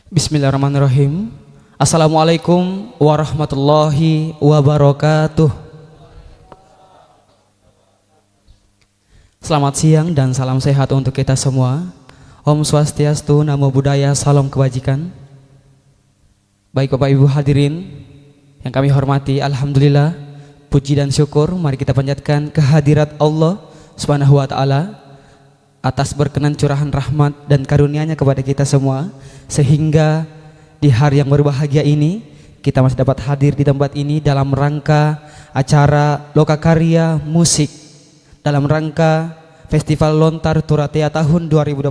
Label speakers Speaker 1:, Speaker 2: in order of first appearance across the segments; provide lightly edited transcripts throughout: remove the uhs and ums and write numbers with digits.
Speaker 1: Bismillahirrahmanirrahim. Assalamualaikum warahmatullahi wabarakatuh. Selamat siang dan salam sehat untuk kita semua. Om Swastiastu, Namo Buddhaya, salam kebajikan. Baik Bapak Ibu hadirin yang kami hormati, alhamdulillah, puji dan syukur mari kita panjatkan kehadirat Allah Subhanahu wa taala atas berkenan curahan rahmat dan karunia-Nya kepada kita semua, sehingga di hari yang berbahagia ini kita masih dapat hadir di tempat ini dalam rangka acara Lokakarya Musik, dalam rangka Festival Lontar Turatea tahun 2021,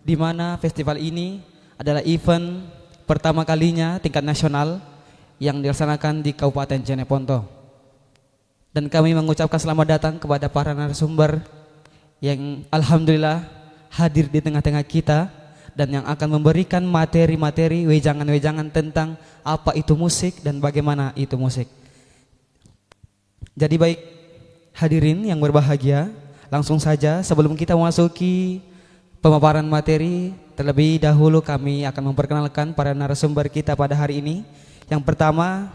Speaker 1: di mana festival ini adalah event pertama kalinya tingkat nasional yang dilaksanakan di Kabupaten Jeneponto. Dan kami mengucapkan selamat datang kepada para narasumber yang alhamdulillah hadir di tengah-tengah kita dan yang akan memberikan materi-materi, wejangan-wejangan tentang apa itu musik dan bagaimana itu musik. Jadi baik hadirin yang berbahagia, langsung saja sebelum kita memasuki pemaparan materi, terlebih dahulu kami akan memperkenalkan para narasumber kita pada hari ini. Yang pertama,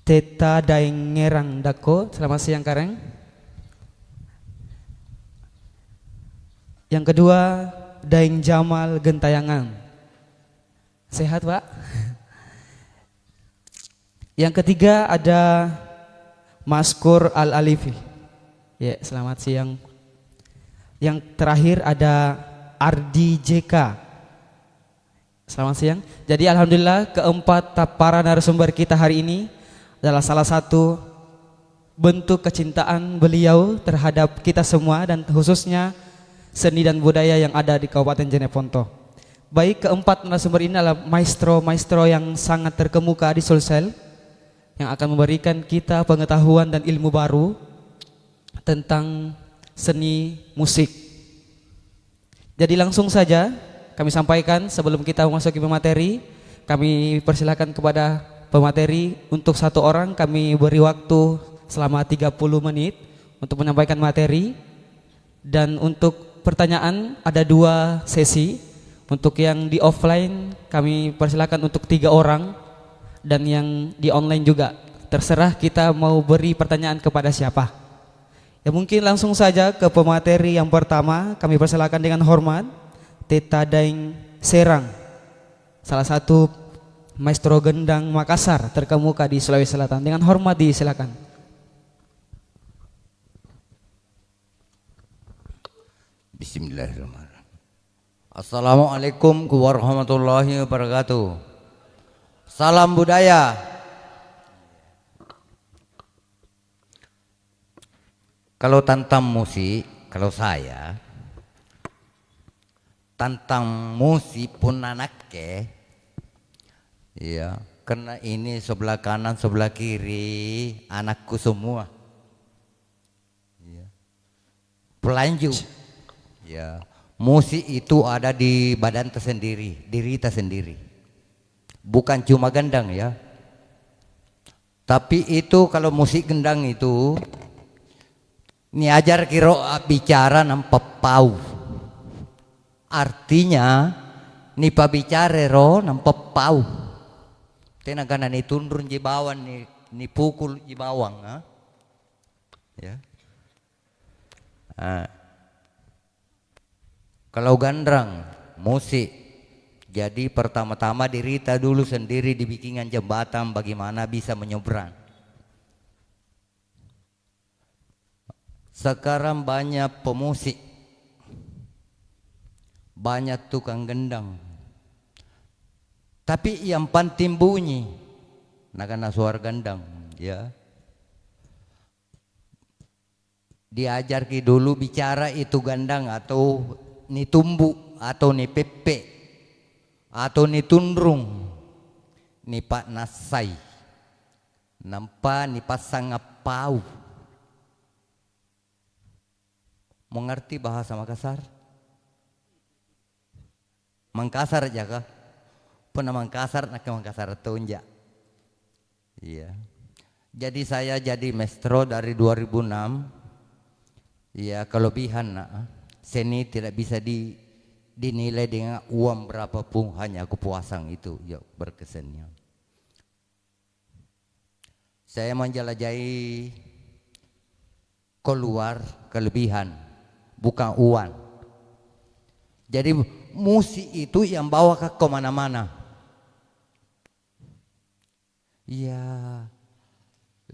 Speaker 1: Teta Daengerang Dako. Selamat siang Kareng. Yang kedua, Daeng Jamal Gentayangan. Sehat Pak? Yang ketiga ada Maskur Al-Alifi. Ya, selamat siang. Yang terakhir ada Ardi JK. Selamat siang. Jadi alhamdulillah keempat para narasumber kita hari ini adalah salah satu bentuk kecintaan beliau terhadap kita semua dan khususnya seni dan budaya yang ada di Kabupaten Jeneponto. Baik, keempat narasumber ini adalah maestro-maestro yang sangat terkemuka di Sulsel, yang akan memberikan kita pengetahuan dan ilmu baru tentang seni musik. Jadi langsung saja kami sampaikan sebelum kita memasuki pemateri, kami persilakan kepada pemateri untuk satu orang kami beri waktu selama 30 menit untuk menyampaikan materi, dan untuk pertanyaan ada 2 sesi. Untuk yang di offline kami persilakan untuk 3 orang, dan yang di online juga terserah kita mau beri pertanyaan kepada siapa. Ya, mungkin langsung saja ke pemateri yang pertama. Kami persilakan dengan hormat Teta Daeng Serang, salah satu maestro gendang Makassar terkemuka di Sulawesi Selatan. Dengan hormat disilakan.
Speaker 2: Bismillahirrahmanirrahim. Assalamualaikum warahmatullahi wabarakatuh. Salam budaya. Kalau tentang musik, kalau saya tentang musik pun anaknya, ya, karena ini sebelah kanan sebelah kiri anakku semua, ya. Pelanjut. Ya, musik itu ada di badan tersendiri, diri tersendiri. Bukan cuma gendang ya. Tapi itu kalau musik gendang itu ini ajar kiro bicara nampak pau. Artinya ni bicara ro nampak pau. Tenaga ni tundrun di bawah ni pukul di bawang, ha? Ya. Kalau gandrang musik, jadi pertama-tama dirita dulu sendiri dibikinkan jembatan bagaimana bisa menyeberang. Sekarang banyak pemusik, banyak tukang gendang, tapi yang penting bunyi, nakana suara gendang, ya. Diajar ki dulu bicara itu gandang atau ni tumbu atau ni pepe atau ni tundrung ni pak nasai nampak ni pasang apau. Mengerti bahasa Makassar? Mangkasar aja kah? Pernah Mangkasar nak Makassar tunja. Iya. Jadi saya jadi maestro dari 2006. Ya kelebihan seni tidak bisa dinilai dengan uang berapapun, hanya aku puasang itu ya berkesannya. Saya menjelajahi keluar kelebihan, bukan uang. Jadi musik itu yang bawa ke kemana-mana. Iya,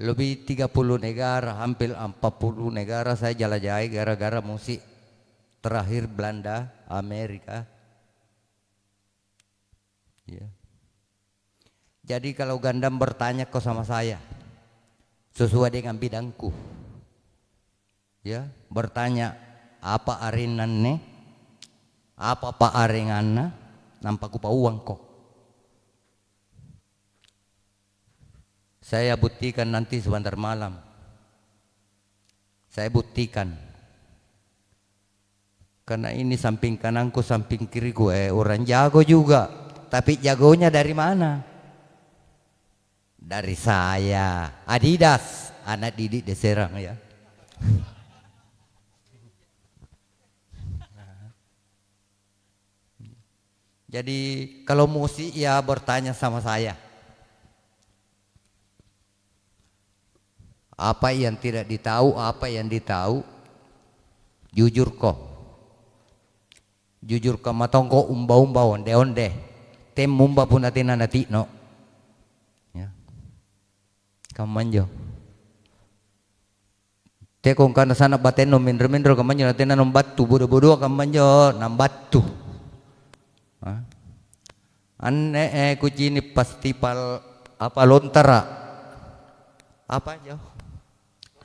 Speaker 2: lebih 30 negara, hampir 40 negara saya jelajahi gara-gara musik. Terakhir Belanda, Amerika. Ya. Jadi kalau Gandam bertanya kok sama saya, sesuai dengan bidangku, ya, bertanya apa arinanne, apa pak arenganna, nampak kupa uang kok. Saya buktikan nanti sebentar malam. Saya buktikan. Karena ini samping kananku, samping kiriku orang jago juga. Tapi jagonya dari mana? Dari saya. Adidas, anak didik di Serang ya. Jadi kalau musik ya bertanya sama saya. Apa yang tidak ditahu, apa yang ditahu, jujur kok. Jujur ka matongko umba-umba onde-onde tem mumba pun atina nati no ya kamanjo te kong kana sana baten no mindro kamanjo natina no batu bodo-bodo kamanjo nam batu anne kucini festival apa lontara apa aja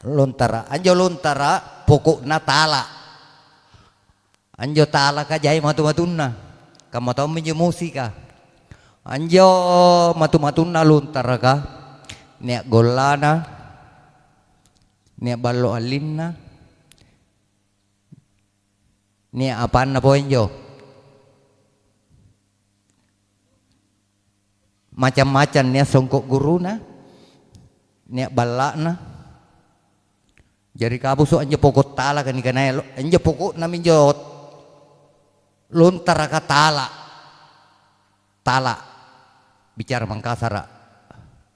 Speaker 2: lontara anjo lontara pokok natala anjo tala ka jai matu-matunna kamu tahu minjo musika anjo matu-matunna luntara ka nek golana nek ballo alinna nek apaan na po anjo macam-macam nek songkok guruna nek balakna jadi kabusu anjo pokok tala kan ikanai anjo pokok na minjo lontara ka tala bicara Mangkasara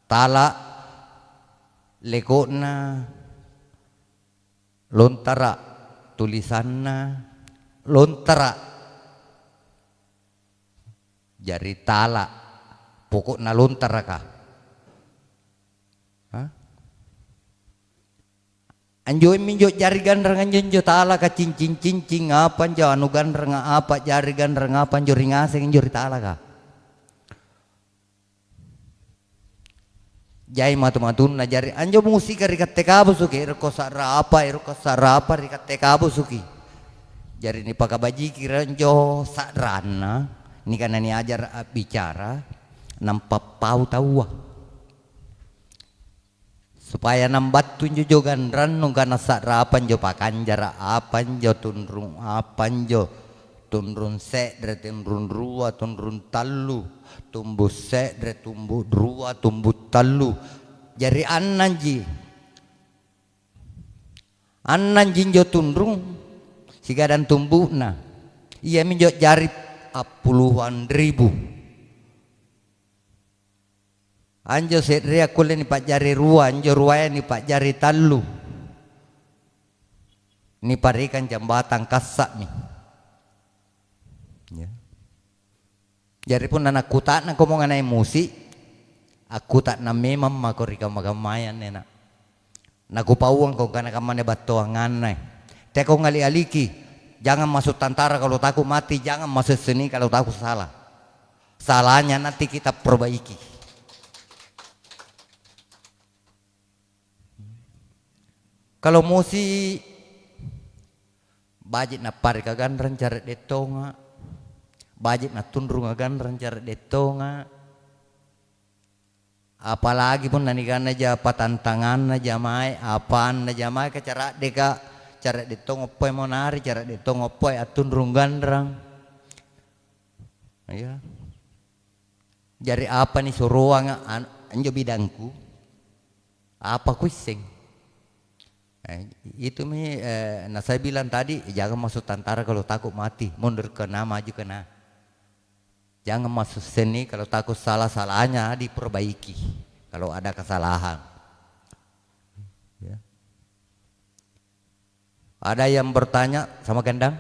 Speaker 2: tala lekona lontara tulisanna lontara jari tala pokokna lontara ka anjo minjo jari gandreng anjo tala ka cincing apa anjo anu gandreng apa jari gandreng apa anjo ringaseng anjo tala ka jai matu-matun na jari anjo musika rikat tekabu suki erko sarapa rikat tekabu suki jari ni pakabaji kira anjo sadrana ni kana ni ajar bicara nampak pau tawa supaya nambat tunjuk gandran nung kana sarapan jo pakanjara apan jo tunrung apan jo tunrun sedre tunrun rua tunrun tallu tumbuh sedre tumbuh rua tumbuh tallu jari annanji jo tunrung siga dan tumbuh na iya minjo jari puluhan ribu anjo sedria kule ni pak jari rua anjo ruaya ni pak jari tallu ni parikan jambatan kasak nih ya. Jari pun anak kutak na komongan ay musik aku tak na memang makorika magamayan nena naku pauang kau kana kamane batoangan na teko ngali aliki jangan masuk tentara kalau takut mati jangan masuk seni kalau takut salah salahnya nanti kita perbaiki. Kalau musik bajit na pari kagandran cara detonga bajit na tundrung kagandran cara detonga apalagi pun nanikana aja patantangan na jamai apaan na jamai ke cara deka cara detonga poe monari cara detonga poe atundrung gandrang ya jari apa nih suruang anjo bidangku apa kuiseng Itu nah saya bilang tadi jangan masuk tentara kalau takut mati, mundur kena maju kena. Jangan masuk seni kalau takut salah-salahnya diperbaiki kalau ada kesalahan. Ya. Ada yang bertanya sama Gendang?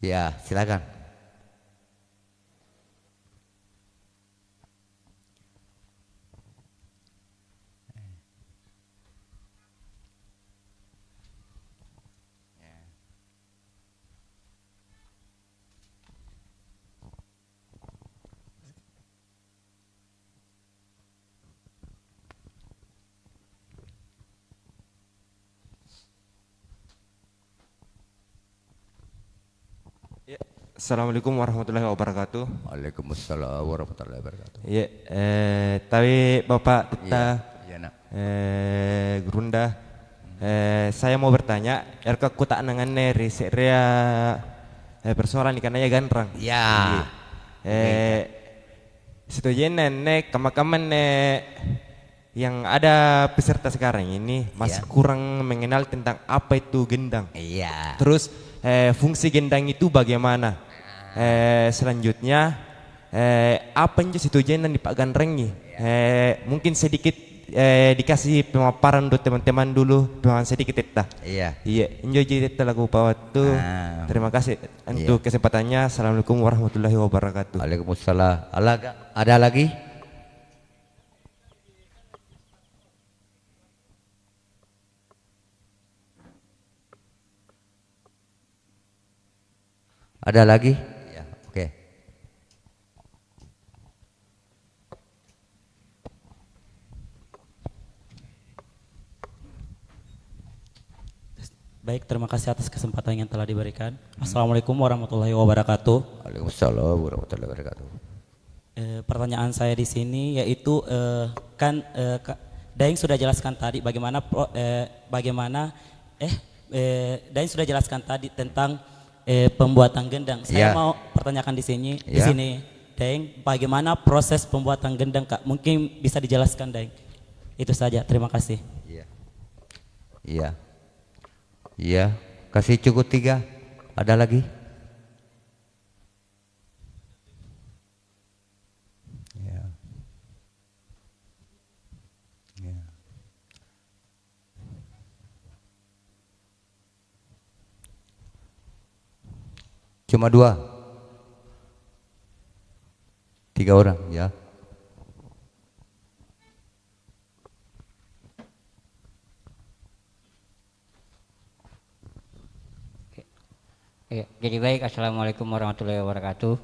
Speaker 2: Ya silakan.
Speaker 3: Ya, Assalamualaikum warahmatullahi wabarakatuh.
Speaker 2: Waalaikumsalam warahmatullahi wabarakatuh.
Speaker 3: Ya, tapi Bapak Tita,
Speaker 2: Iya, nak.
Speaker 3: Gerunda, saya mau bertanya, erka kutak nanganne riseria persoalan ikan ya ganrang.
Speaker 2: Ya.
Speaker 3: Setuju nenek kemakaman yang ada peserta sekarang ini masih kurang mengenal tentang apa itu gendang.
Speaker 2: Iya.
Speaker 3: Terus fungsi gendang itu bagaimana? Selanjutnya apa yang situ jenan di Pak Gandrengi? Mungkin sedikit dikasih pemaparan untuk teman-teman dulu, pemaparan sedikit teta.
Speaker 2: Iya.
Speaker 3: Iya, enjoy teta lagu Pak tuh. Terima kasih untuk kesempatannya. Assalamualaikum warahmatullahi wabarakatuh.
Speaker 2: Waalaikumsalam. Ada lagi? Ada lagi? Ya, oke.
Speaker 4: Baik, terima kasih atas kesempatan yang telah diberikan. Assalamualaikum warahmatullahi wabarakatuh.
Speaker 2: Waalaikumsalam warahmatullahi wabarakatuh.
Speaker 4: Pertanyaan saya di sini yaitu Daeng sudah jelaskan tadi Daeng sudah jelaskan tadi tentang pembuatan gendang. Saya mau pertanyakan di sini, Daeng, bagaimana proses pembuatan gendang, Kak? Mungkin bisa dijelaskan, Daeng. Itu saja. Terima kasih.
Speaker 2: Iya. Iya, kasih cukup 3. Ada lagi? Ya. Ya. Cuma 2. 3 orang, ya.
Speaker 5: Jadi baik, assalamualaikum warahmatullahi wabarakatuh.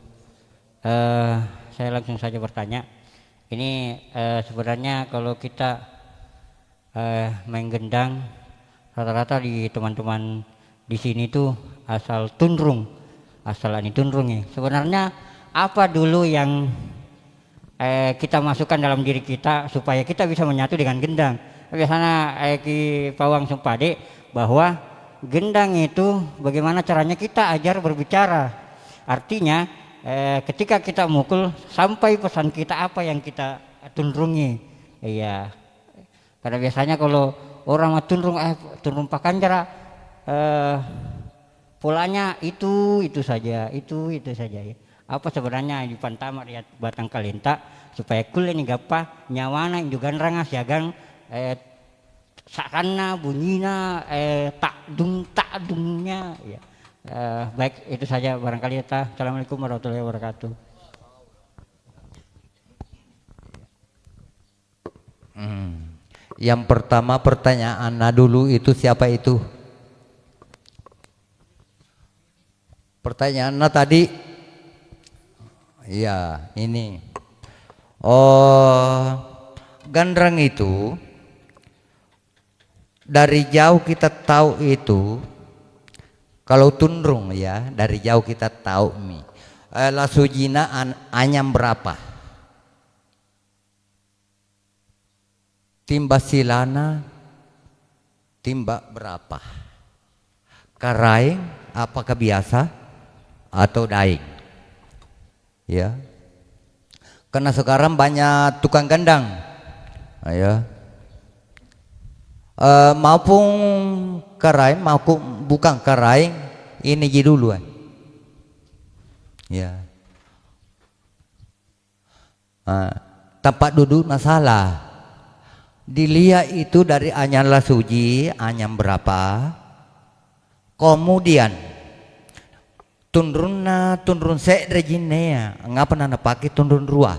Speaker 5: Saya langsung saja bertanya. Ini sebenarnya kalau kita main gendang, rata-rata di teman-teman di sini tuh asal tunrung, asal ini tunrung ya. Sebenarnya apa dulu yang kita masukkan dalam diri kita supaya kita bisa menyatu dengan gendang? Biasanya Ki Pawang Sumpade bahwa gendang itu bagaimana caranya kita ajar berbicara. Artinya ketika kita mukul sampai pesan kita apa yang kita tunrungi. Iya. Karena biasanya kalau orang tunrung pakanjara polanya itu saja, itu saja ya. Apa sebenarnya di pantama lihat batang kalenta supaya kulen gapa nyawana juga rangas yagang sakana bunyinya takdungnya ya. Baik, itu saja barangkali ya. Assalamualaikum warahmatullahi wabarakatuh.
Speaker 2: Yang pertama pertanyaan dulu itu siapa itu? Pertanyaan tadi, ya ini. Oh, gandrang itu dari jauh kita tahu itu. Kalau tunrung ya dari jauh kita tahu mi. Lasujina anyam berapa? Timba silana timba berapa? Karaing apakah biasa atau daing? Ya. Karena sekarang banyak tukang gandang. Ya. maupun karain maupun bukan karain ini ji dulu ya. Tempat duduk masalah dilihat itu dari anyala suji anyam berapa, kemudian tundrun se rejinea ngapa nana pakai tundrun rua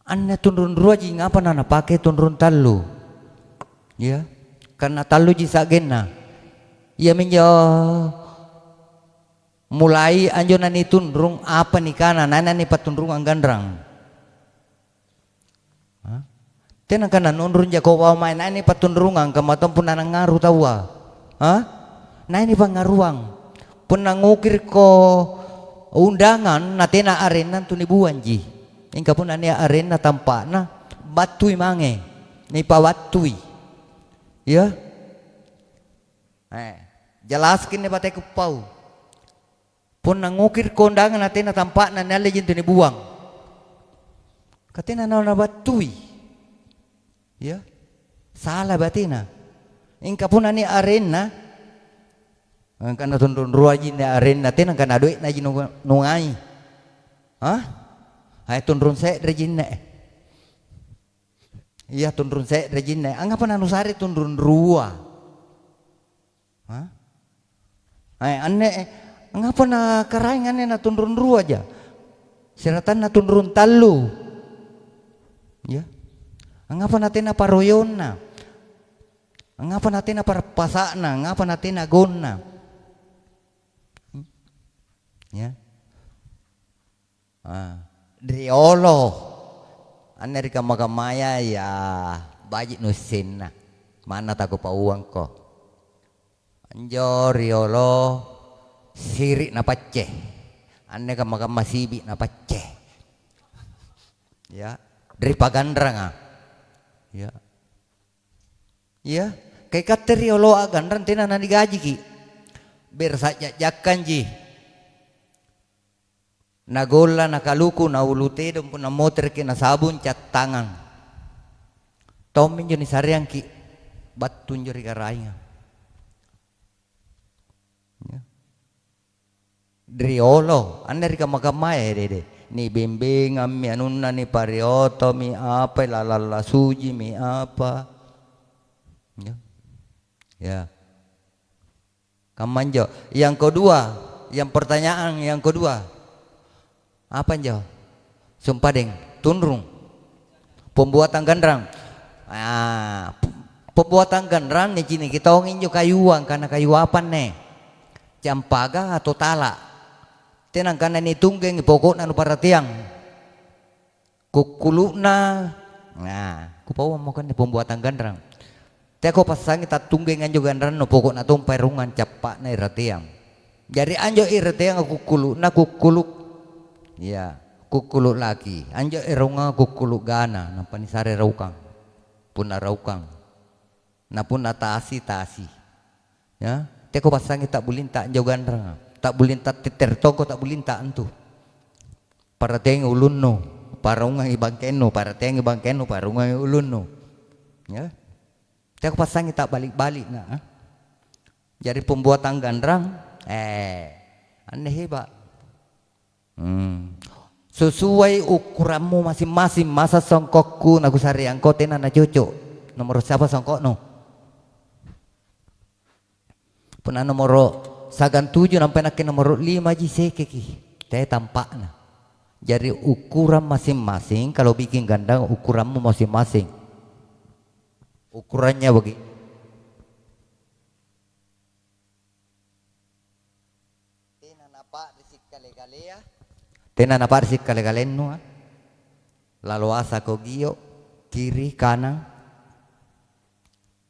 Speaker 2: annya tundrun rua ji ngapa nana pakai tundrun talu ya, karena talu ji sagena ya menjo mulai anjo nani tundrung apa nih kana nana nih patundrung anggandrang tena kana nundrun jako wa main nani patundrungan kamatom pun nana ngaru tawa nani pangaruang pun nangukir ko undangan natena arena tu ni buan ji ingka pun nani arena tampakna batui mange ni pawatui ya jelaskin ni batai kupau pun nangukir kondangan natena tampak na nale jintu ni buang katena na batui ya salah batina ingka pun ani arena kana tundun ruaji ni arena tena kana duit na jinu nungai hai tundun se rejine iya tundun se rejine angapa nanu sari tundun rua hai anne ngapa na karaingan na tundrun ru aja seratan na tundrun talu ya ngapa natena paroyona ngapa natena parpasana ngapa natena gonna ya driolo Amerika magamaya ya bajik nusinna mana taku pauang ko anjo riolo sirik na paceh anne ka masibi na paceh ya dari pagandrang ya ya kay kateriolo agandran tina na digaji ki bersajajakan ji nagola nakaluku na ulute dum pun na motor ki na sabun cat tangan tomin joni saryang ki batun jori karainga driolo anda rika magamaya dede ni bimbing mi anunna ni parioto mi apa lalala suji mi apa ya kamanjo yang kedua yang pertanyaan yang kedua apa jo sumpadeng tunrung pembuatan gandrang pembuatan gandrang ni cini kita ongin jo kayuang karena kayu apa nih campaga atau talak tenang karena ini tunggeng pokok nanu para tiang kukuluna nah kupau mau kan pembuatan gandrang teko pasang kita tunggeng anjo gandrang no pokok na tumpai rungan capak na iratiang jadi anjo iratiang kukuluna kukuluk ya kukuluk lagi anjo irunga kukuluk gana nampak ni sare raukang pun raukang na pun tasi ya teko pasang kita bulinta anjo gandrang tak bulinta titer toko tak bulinta antu para teng ulunno para ungang ibangkeno para teng ibangkeno para ungang ulunno ya teko pasang kita balik-balik na jadi pembuatan gandrang aneh hebat sesuai ukuranmu masing-masing masa songkokku nagu sari angkote na cocok nomor siapa songkok no pernah nomor sagan 7 sampai nak nomor 5 ji sekeki teh tampakna jadi ukuran masing-masing kalau bikin gandang ukuranmu masing-masing ukurannya begini tena napa risik kale-kale nu lalu asa kogio kiri kanan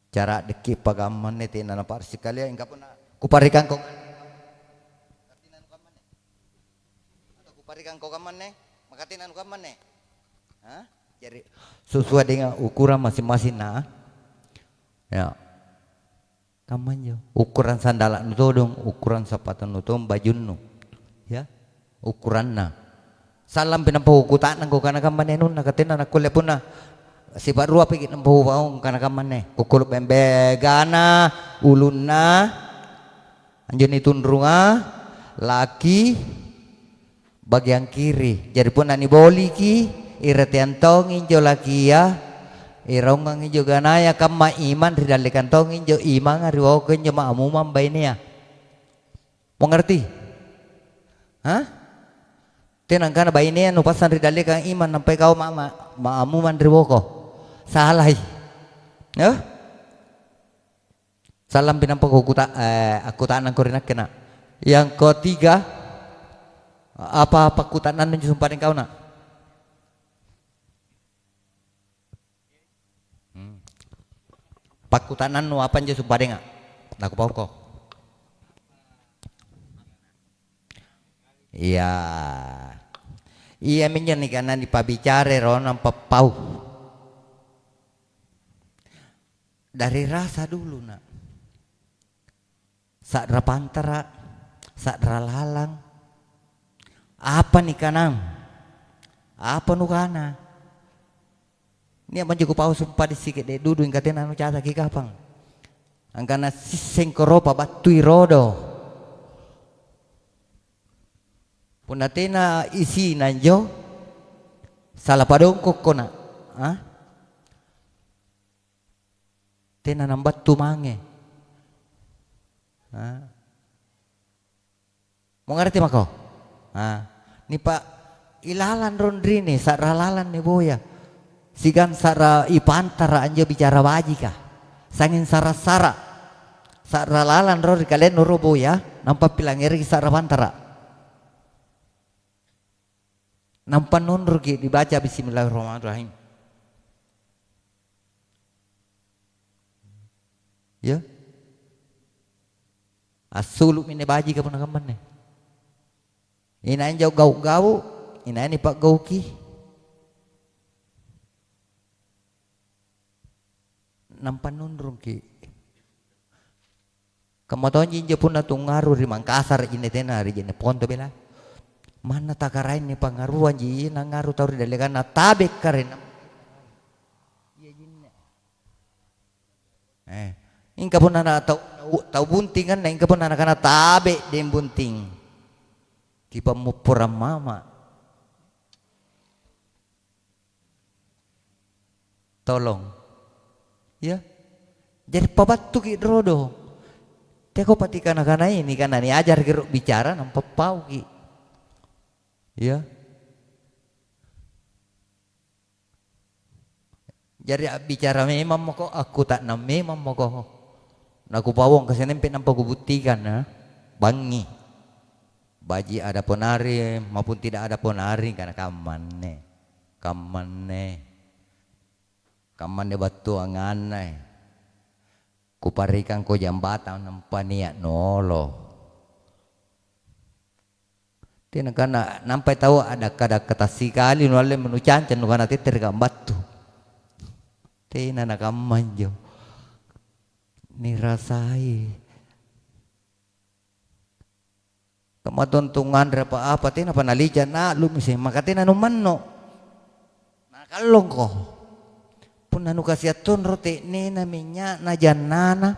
Speaker 2: cara deki pagaman tena napa risik kale ingka pun kuparikan kok atau kuparikan kok kamane makatinan kamane jadi sesuai dengan ukuran masing-masing nah ya kamanyo ukuran sandalan nu todong ukuran sepatu nu todong baju nu ya ukuran na salam pinampo ukutan nang kana kamane nun nakatina nakule pun na sifat ruah pikir nempuh baung kana kamane kukul bembe gana ulunna anjuni tundrunga laki bagian kiri jadi pun nani boli ki iretian tong injo laki ya irongang injo ganaya kama iman ridali kantong injo iman ariwo injo ma'amuman bainea mau ngerti hah tenang kana bainea nu pasan ridali kang iman sampai kau ma'amuman riwoko salah ya salam pinampa aku tanang korinak kena yang ketiga apa kutanan nu sumpahin kau nak pakutanan nu apa njo sumpahin ngak aku pokok iya iya minyak nih karena di pabicare ron pau dari rasa dulu nak saat rapantara saat ralalang apa nih kanang apa nu kana ini apa cukup pau sumpah di sikit deh dudu ingkatin anu cata ki kapang angkana siseng koropa batui rodo punatena isi nanjo salah padongkok kona ah tena nambat tu mange ah mau ngerti mako ah ni pak ilalan rondrini saralalan ni boya sigan sara ipantara anja bicara baji kah sangin sara saralalan rori kalian nuru boya nampak pilangeri sara pantara nampak nundur ki dibaca bismillahirrahmanirrahim ya asulu mine baji ka punakaman nih inain jauh gau inain ni pak gauki nampak nundur ki kematon jinja pun ngaruh di Mangkasar ini tena hari jene ponto bela mana takarain ni pangaruan ji na ngaruh tahu dari kana tabek karen ingka pun anak tahu bunting kan ingka pun anak kana tabek dem bunting kipa mupuram mama tolong ya jadi pabatu ki rodo teko pati kana ini kana ni ajar geruk bicara nampak pau ki ya jadi bicara memang moko aku tak nam memang moko naku pawong kasi nempe nampak kubutikan na bangi baji ada ponari maupun tidak ada ponari karena kamane batu anganai kuparikan ko jambatan nampak niat nolo tina kana nampai tahu ada kata sikali nuale menucancan nukana teter kam batu tina nakamanjo ni rasai kamatontungan apa tina panalijan na lumisi maka tina numanno nakalong ko pun anu kasiaton rote nena minyak na janana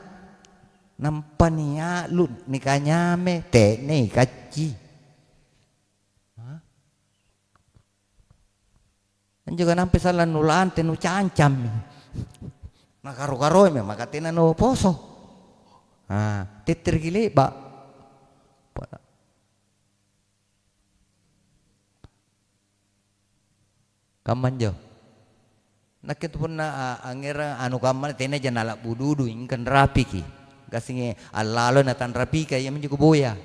Speaker 2: nampania lu nikanyame te ne kaci juga nampai salah nulan tenu cancam nakaro-karo me maka tina no poso titir gile ba kamanjo nakit pun na angera anu kaman tena janala bududu ingkan rapi ki gasinge alalo natan rapi ka yang menjuku boya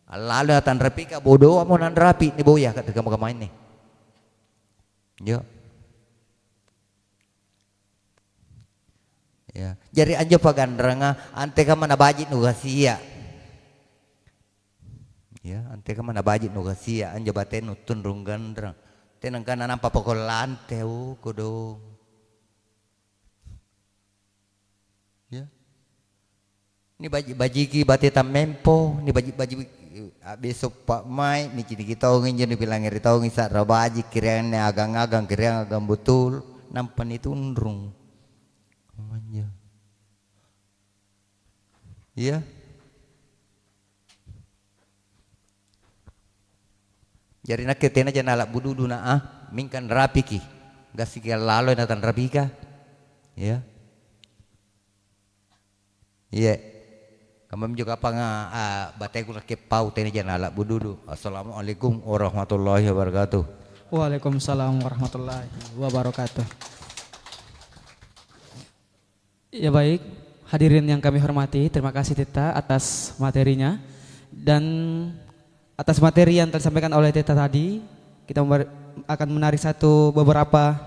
Speaker 2: alalo natan rapi ka bodo amo nan rapi ni boya kat kamu kamain nih yo ya jadi anjo pagandranga ante ka mana bajit nu gasia ya ante ka mana bajit nu gasia anjo baten utun rung gandrang tenang kana nampa pokol lanteu kodong ya ni baji ki bate tamempo ni baji besok Pak Mai niki kita ngin jadi bilang ngeri tahu ngisa rabaji kirian agang-agang kirian agang betul nampan itu undrung. Manja. Iya. Jadi nak ketena jangan alak bududu na mingkan rapi ki. Gas sikal lalu natan rapi ka. Ya. Iya. Kami juga apa batai guna ke pau tena jangan alak bududu. Assalamualaikum warahmatullahi wabarakatuh.
Speaker 1: Waalaikumsalam warahmatullahi wabarakatuh. Ya baik. Hadirin yang kami hormati, terima kasih Tita atas materinya. Dan atas materi yang telah disampaikan oleh Tita tadi, kita akan menarik beberapa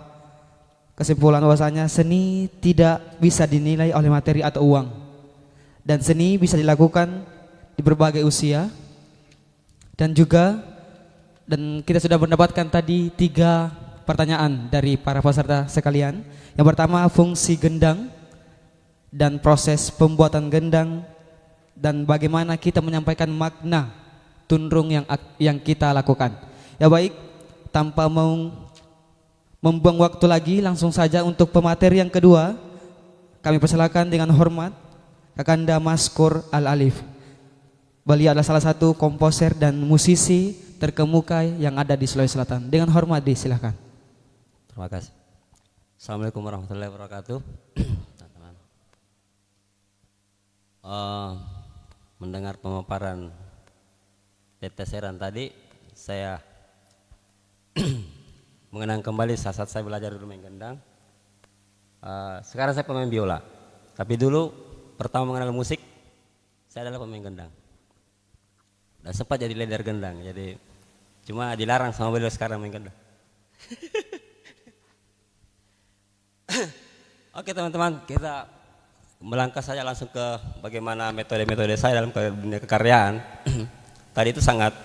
Speaker 1: kesimpulan bahwasanya seni tidak bisa dinilai oleh materi atau uang. Dan seni bisa dilakukan di berbagai usia. Dan kita sudah mendapatkan tadi 3 pertanyaan dari para peserta sekalian. Yang pertama, fungsi gendang dan proses pembuatan gendang dan bagaimana kita menyampaikan makna tunrung yang kita lakukan. Ya baik, tanpa membuang waktu lagi, langsung saja untuk pemateri yang kedua kami persilakan dengan hormat Kakanda Maskur Al-Alif. Beliau adalah salah satu komposer dan musisi terkemuka yang ada di Sulawesi Selatan. Dengan hormat disilakan.
Speaker 6: Terima kasih. Assalamualaikum warahmatullahi wabarakatuh. Mendengar pemaparan Tete Seran tadi, saya mengenang kembali saat saya belajar dulu main gendang. Sekarang saya pemain biola, tapi dulu pertama mengenal musik saya adalah pemain gendang dan sempat jadi leader gendang, jadi cuma dilarang sama beliau sekarang main gendang. Oke teman-teman, kita melangkah saja langsung ke bagaimana metode-metode saya dalam dunia kekaryaan. Tadi itu sangat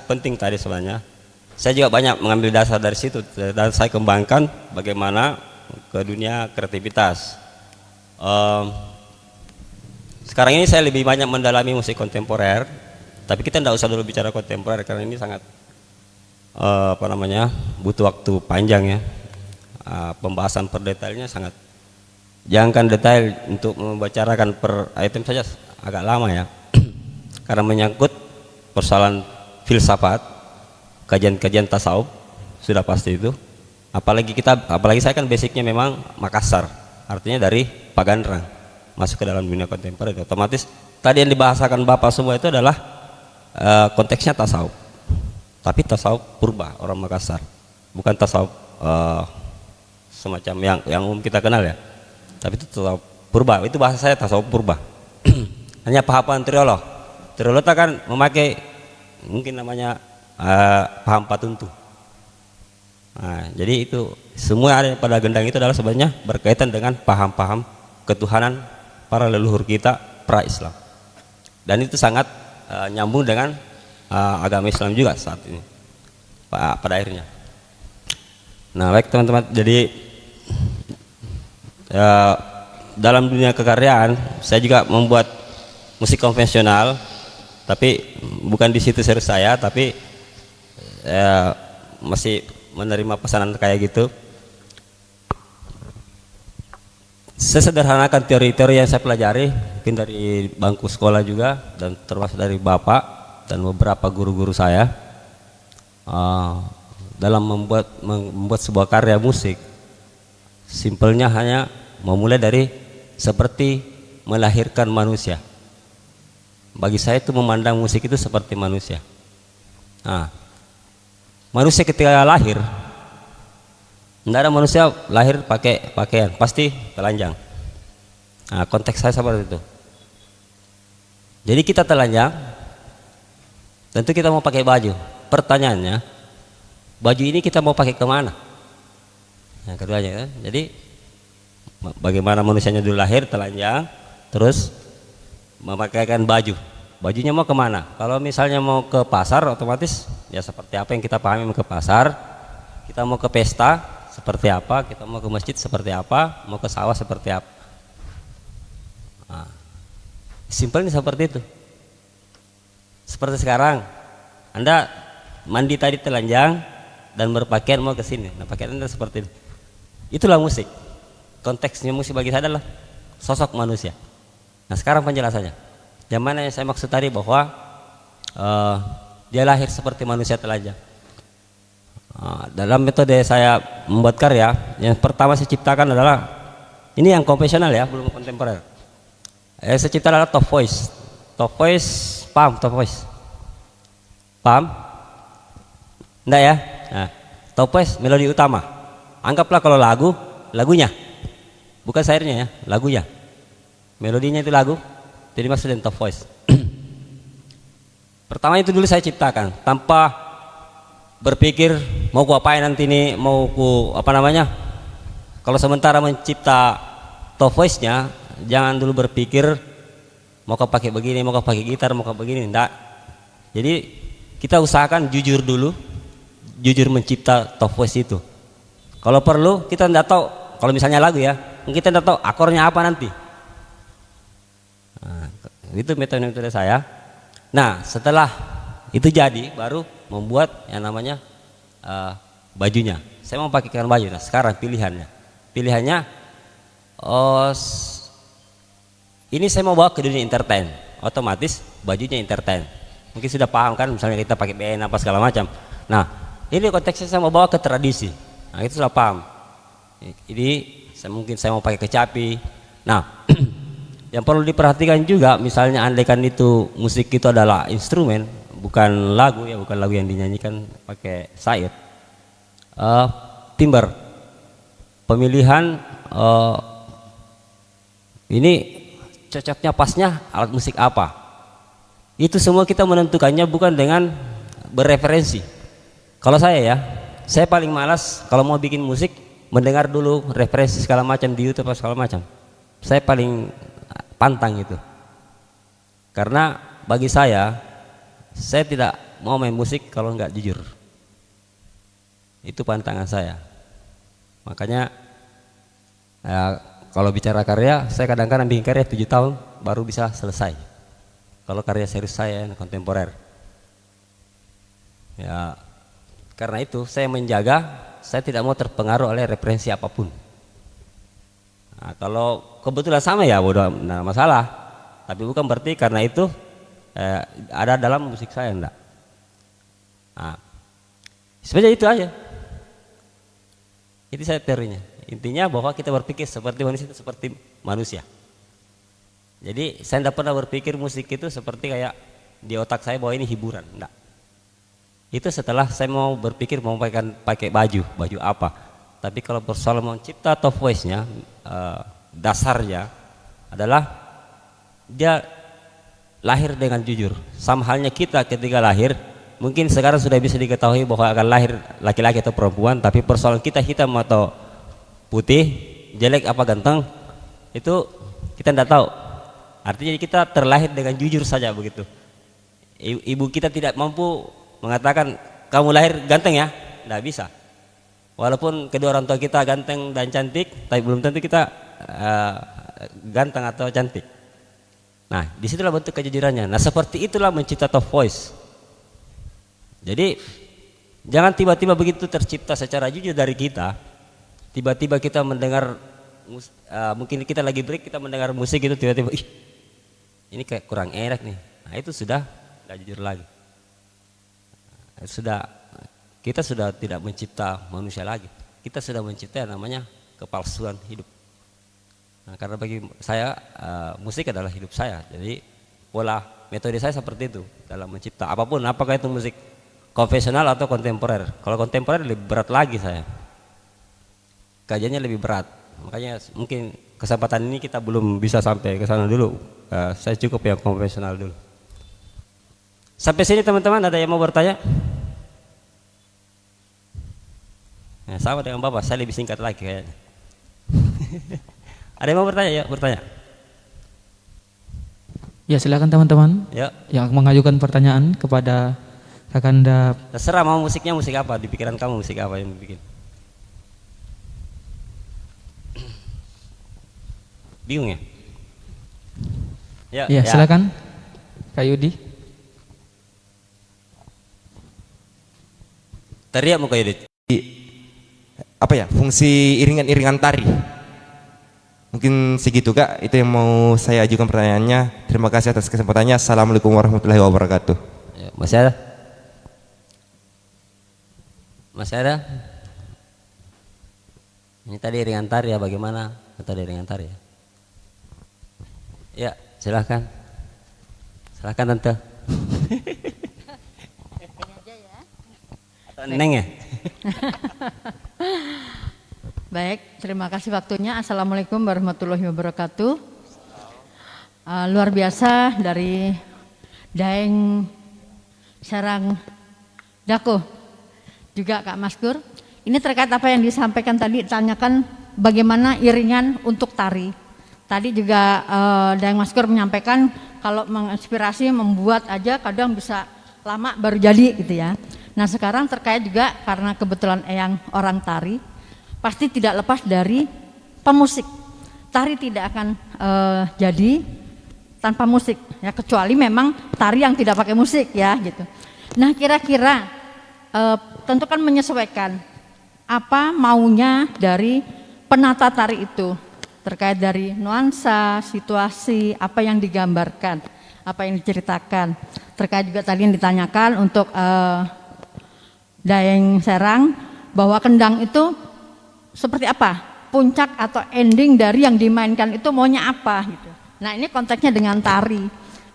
Speaker 6: penting tadi sebenarnya. Saya juga banyak mengambil dasar dari situ dan saya kembangkan bagaimana ke dunia kreativitas. Sekarang ini saya lebih banyak mendalami musik kontemporer, tapi kita tidak usah dulu bicara kontemporer karena ini sangat butuh waktu panjang ya. Pembahasan per detailnya sangat. Jangankan detail, untuk membicarakan per item saja agak lama ya. Karena menyangkut persoalan filsafat, kajian-kajian tasawuf sudah pasti itu. Apalagi saya kan basicnya memang Makassar, artinya dari Paganrang masuk ke dalam dunia kontemporer. Otomatis tadi yang dibahasakan Bapak semua itu adalah konteksnya tasawuf. Tapi tasawuf purba orang Makassar, bukan tasawuf semacam yang umum kita kenal ya. Tapi itu tasawuf purba, itu bahasa saya tasawuf purba. Hanya paham triolo. Triolo kan memakai mungkin namanya paham patuntu. Nah, jadi itu semua ada pada gendang itu adalah sebenarnya berkaitan dengan paham-paham ketuhanan para leluhur kita pra-Islam. Dan itu sangat nyambung dengan agama Islam juga saat ini pada akhirnya. Nah, baik teman-teman, jadi dalam dunia kekaryaan saya juga membuat musik konvensional, tapi bukan di situ serius saya, tapi masih menerima pesanan kayak gitu. Saya sederhanakan teori-teori yang saya pelajari mungkin dari bangku sekolah juga dan termasuk dari Bapak dan beberapa guru-guru saya dalam membuat sebuah karya musik. Simpelnya hanya memulai dari seperti melahirkan manusia. Bagi saya itu memandang musik itu seperti manusia. Nah, manusia ketika lahir, tidak ada manusia lahir pakai pakaian, pasti telanjang. Nah, konteks saya seperti itu. Jadi kita telanjang, tentu kita mau pakai baju. Pertanyaannya, baju ini kita mau pakai kemana? Yang keduanya kan, jadi bagaimana manusianya dulu lahir telanjang, terus memakaikan baju. Bajunya mau kemana? Kalau misalnya mau ke pasar, otomatis ya seperti apa yang kita pahami mau ke pasar. Kita mau ke pesta seperti apa? Kita mau ke masjid seperti apa? Mau ke sawah seperti apa? Nah, simpelnya seperti itu. Seperti sekarang, Anda mandi tadi telanjang dan berpakaian mau ke sini. Nah, pakaian Anda seperti ini. Itulah musik. Konteksnya musik bagi saya adalah sosok manusia. Nah, sekarang penjelasannya. Yang mana yang saya maksud tadi bahwa dia lahir seperti manusia telanjang. Dalam metode saya membuat karya, yang pertama saya ciptakan adalah ini yang konvensional ya, belum kontemporer. Saya cipta adalah top voice. Top voice, paham top voice? Paham? Enggak ya? Nah, top voice melodi utama. Anggaplah kalau lagunya. Bukan syairnya ya, lagunya. Melodinya itu lagu. Jadi maksudnya top voice. Pertama itu dulu saya ciptakan tanpa berpikir mau ku apain nanti ini, mau ku apa namanya. Kalau sementara mencipta top voice-nya, jangan dulu berpikir mau kau pakai begini, mau kau pakai gitar, mau kau begini, enggak. Jadi kita usahakan jujur dulu, jujur mencipta top voice itu. Kalau perlu kita enggak tahu, kalau misalnya lagu ya, kita enggak tahu akornya apa nanti. Nah, itu metode saya. Nah, setelah itu jadi, baru membuat yang namanya bajunya. Saya mau pakaikan baju. Nah, sekarang pilihannya ini saya mau bawa ke dunia entertain. Otomatis bajunya entertain. Mungkin sudah paham kan, misalnya kita pakai BN apa segala macam. Nah, ini konteksnya saya mau bawa ke tradisi. Nah, itu sudah paham. Ini mungkin saya mau pakai kecapi. Nah, yang perlu diperhatikan juga, misalnya andaikan itu musik itu adalah instrumen, bukan lagu ya, bukan lagu yang dinyanyikan pakai syair. Timbre, pemilihan ini cocoknya pasnya alat musik apa. Itu semua kita menentukannya bukan dengan bereferensi. Kalau saya paling malas kalau mau bikin musik mendengar dulu referensi segala macam di YouTube atau segala macam. Saya paling pantang itu. Karena bagi saya tidak mau main musik kalau nggak jujur. Itu pantangan saya. Makanya kalau bicara karya, saya kadang-kadang bikin karya 7 tahun baru bisa selesai. Kalau karya serius saya kontemporer. Ya, karena itu saya menjaga, saya tidak mau terpengaruh oleh referensi apapun. Nah, kalau kebetulan sama ya bodoh, nah masalah. Tapi bukan berarti karena itu ada dalam musik saya, enggak. Nah, sebenarnya itu aja. Itu saya teorinya. Intinya bahwa kita berpikir seperti manusia itu seperti manusia. Jadi saya tidak pernah berpikir musik itu seperti kayak di otak saya bahwa ini hiburan, enggak. Itu setelah saya mau berpikir mau pakai baju apa. Tapi kalau persoalan mencipta top voice-nya, dasarnya adalah dia lahir dengan jujur. Sama halnya kita ketika lahir, mungkin sekarang sudah bisa diketahui bahwa akan lahir laki-laki atau perempuan, tapi persoalan kita hitam atau putih, jelek apa ganteng, itu kita tidak tahu. Artinya kita terlahir dengan jujur saja begitu. Ibu kita tidak mampu mengatakan kamu lahir ganteng ya, tidak bisa. Walaupun kedua orang tua kita ganteng dan cantik, tapi belum tentu kita ganteng atau cantik. Nah, disitulah bentuk kejujurannya. Nah, seperti itulah mencipta top voice. Jadi jangan tiba-tiba begitu tercipta secara jujur dari kita, tiba-tiba kita mendengar mungkin kita lagi break, kita mendengar musik itu tiba-tiba ini kayak kurang enak nih. Nah, itu sudah nggak jujur lagi. Kita sudah tidak mencipta manusia lagi. Kita sudah mencipta yang namanya kepalsuan hidup. Nah, karena bagi saya musik adalah hidup saya. Jadi pola metode saya seperti itu dalam mencipta apapun, apakah itu musik konvensional atau kontemporer. Kalau kontemporer lebih berat lagi saya. Kajiannya lebih berat. Makanya mungkin kesempatan ini kita belum bisa sampai ke sana dulu. Saya cukup yang konvensional dulu. Sampai sini teman-teman, ada yang mau bertanya? Nah, sama dengan Bapak, saya lebih singkat lagi kayaknya. Ada yang mau bertanya? Ya, bertanya.
Speaker 1: Ya, silakan teman-teman
Speaker 6: Ya.
Speaker 1: yang mengajukan pertanyaan kepada Kakanda.
Speaker 6: Terserah mau musiknya musik apa, di pikiran kamu musik apa yang bikin. Bingung ya?
Speaker 1: Ya, silakan Kak Yudi.
Speaker 6: Teriak mau kayak
Speaker 3: apa ya, fungsi iringan-iringan tari. Mungkin segitu Kak, itu yang mau saya ajukan pertanyaannya. Terima kasih atas kesempatannya. Assalamualaikum warahmatullahi wabarakatuh.
Speaker 6: Ya, masih ada? Masih ada? Ini tadi iringan tari ya, bagaimana? Tadi iringan tari ya. Ya, silahkan. Silahkan Tante. Atau Neng ya?
Speaker 7: Baik, terima kasih waktunya. Assalamualaikum warahmatullahi wabarakatuh. Luar biasa dari Daeng Serang Dako, juga Kak Maskur. Ini terkait apa yang disampaikan tadi, tanyakan bagaimana iringan untuk tari. Tadi juga Daeng Maskur menyampaikan kalau menginspirasi membuat aja kadang bisa lama baru jadi gitu ya. Nah sekarang terkait juga karena kebetulan Eyang orang tari, pasti tidak lepas dari pemusik. Tari tidak akan jadi tanpa musik ya, kecuali memang tari yang tidak pakai musik ya gitu. Nah kira-kira tentu kan menyesuaikan apa maunya dari penata tari itu, terkait dari nuansa, situasi, apa yang digambarkan, apa yang diceritakan. Terkait juga tadi yang ditanyakan untuk Daeng Serang, bahwa kendang itu seperti apa, puncak atau ending dari yang dimainkan itu maunya apa gitu. Nah ini konteksnya dengan tari.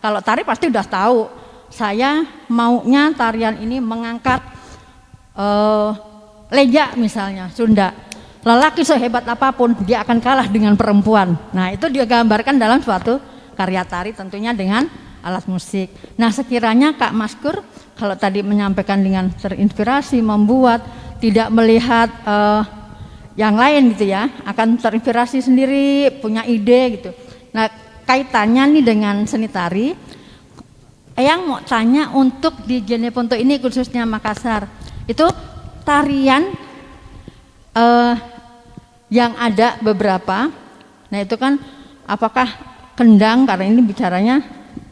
Speaker 7: Kalau tari pasti udah tahu, saya maunya tarian ini mengangkat leja misalnya Sunda. Lelaki sehebat apapun dia akan kalah dengan perempuan. Nah itu dia gambarkan dalam suatu karya tari, tentunya dengan alat musik. Nah sekiranya Kak Maskur kalau tadi menyampaikan dengan terinspirasi membuat, tidak melihat yang lain gitu ya, akan terinspirasi sendiri, punya ide gitu. Nah kaitannya nih dengan seni tari, yang mau tanya untuk di Jeneponto ini khususnya Makassar, itu tarian yang ada beberapa, nah itu kan apakah kendang, karena ini bicaranya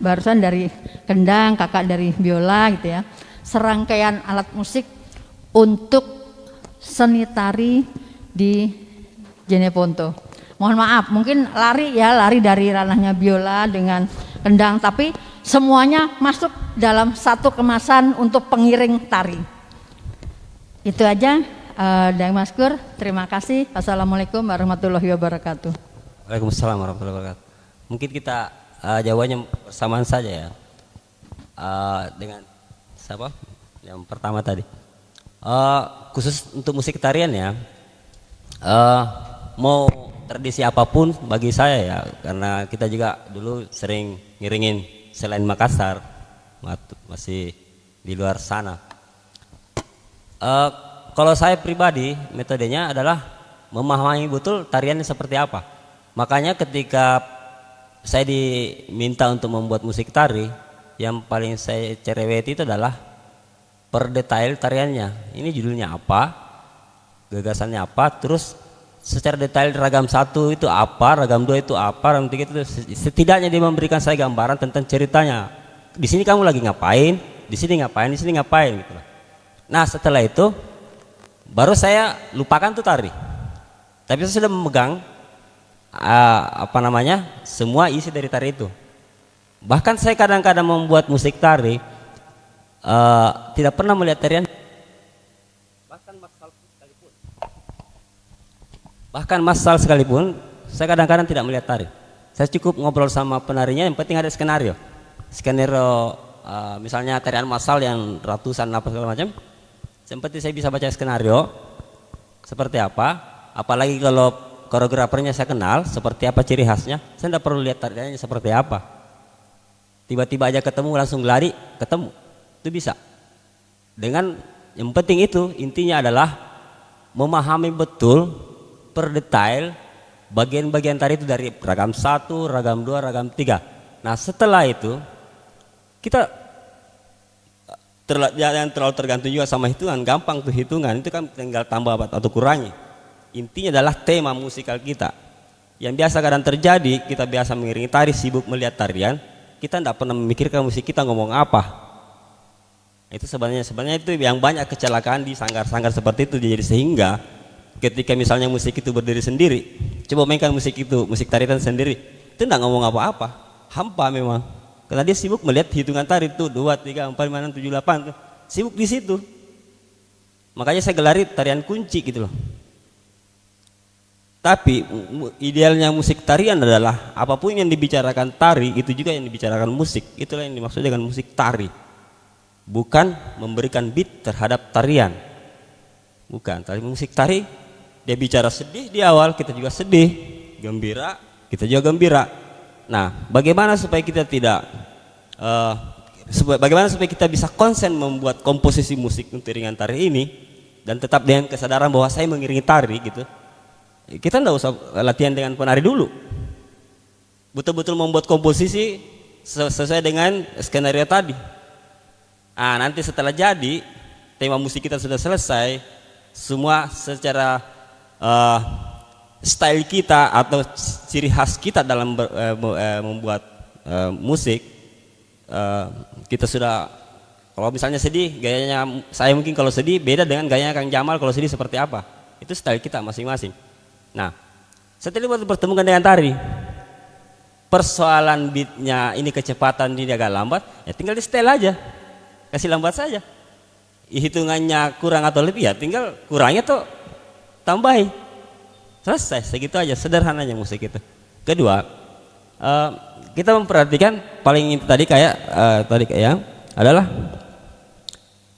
Speaker 7: barusan dari kendang, kakak dari biola gitu ya, serangkaian alat musik untuk seni tari di Jeneponto. Mohon maaf, mungkin lari dari ranahnya biola dengan kendang, tapi semuanya masuk dalam satu kemasan untuk pengiring tari. Itu aja, Daeng Maskur, terima kasih. Assalamualaikum warahmatullahi wabarakatuh.
Speaker 6: Waalaikumsalam warahmatullahi wabarakatuh. Mungkin kita jawabannya bersamaan saja ya, dengan siapa? Yang pertama tadi. Khusus untuk musik tarian ya, mau tradisi apapun bagi saya ya, karena kita juga dulu sering ngiringin selain Makassar, masih di luar sana. Kalau saya pribadi metodenya adalah memahami betul tariannya seperti apa. Makanya ketika saya diminta untuk membuat musik tari, yang paling saya cereweti itu adalah per detail tariannya. Ini judulnya apa, gagasannya apa, terus secara detail ragam 1 itu apa, ragam 2 itu apa, ragam 3 itu setidaknya dia memberikan saya gambaran tentang ceritanya. Di sini kamu lagi ngapain, di sini ngapain, di sini ngapain gitu. Nah setelah itu baru saya lupakan tuh tari, tapi saya sudah memegang semua isi dari tari itu. Bahkan saya kadang-kadang membuat musik tari tidak pernah melihat tarian, bahkan masal sekalipun saya kadang-kadang tidak melihat tari. Saya cukup ngobrol sama penarinya, yang penting ada skenario misalnya tarian masal yang ratusan apa segala macam, yang penting saya bisa baca skenario seperti apa, apalagi kalau koreografernya saya kenal seperti apa ciri khasnya, saya tidak perlu lihat tariannya seperti apa, tiba-tiba aja ketemu langsung lari ketemu, itu bisa. Dengan yang penting itu intinya adalah memahami betul per detail bagian-bagian tari itu dari ragam 1, ragam 2, ragam 3. Nah setelah itu kita jangan terlalu tergantung juga sama hitungan, gampang tuh hitungan, itu kan tinggal tambah atau kurangi. Intinya adalah tema musikal kita. Yang biasa kadang terjadi, kita biasa mengiringi tari, sibuk melihat tarian, kita tidak pernah memikirkan musik kita ngomong apa. Itu sebenarnya itu yang banyak kecelakaan di sanggar-sanggar seperti itu. Jadi sehingga ketika misalnya musik itu berdiri sendiri, coba mainkan musik itu, musik tarian sendiri, itu enggak ngomong apa-apa, hampa memang. Karena dia sibuk melihat hitungan tari itu 2, 3, 4, 5, 6, 7, 8 tuh. Sibuk di situ. Makanya saya gelari tarian kunci gitu loh. Tapi idealnya musik tarian adalah apapun yang dibicarakan tari itu juga yang dibicarakan musik. Itulah yang dimaksud dengan musik tari. Bukan memberikan beat terhadap tarian. Bukan, tari musik tari dia bicara sedih di awal, kita juga sedih, gembira, kita juga gembira. Nah, bagaimana supaya kita tidak bagaimana supaya kita bisa konsen membuat komposisi musik untuk iringan tari ini dan tetap dengan kesadaran bahwa saya mengiringi tari gitu. Kita enggak usah latihan dengan penari dulu. Betul-betul membuat komposisi sesuai dengan skenario tadi. Nanti setelah jadi tema musik kita sudah selesai, semua secara style kita atau ciri khas kita dalam membuat musik, kita sudah, kalau misalnya sedih gayanya saya mungkin kalau sedih beda dengan gayanya Kang Jamal kalau sedih seperti apa, itu style kita masing-masing. Nah, setelah bertemukan dengan tari, persoalan beatnya ini kecepatan ini agak lambat, ya tinggal di style aja, kasih lambat saja. Hitungannya kurang atau lebih ya tinggal kurangnya tuh tambahin, selesai, segitu aja, sederhananya musik itu. Kedua, kita memperhatikan paling itu tadi kayak adalah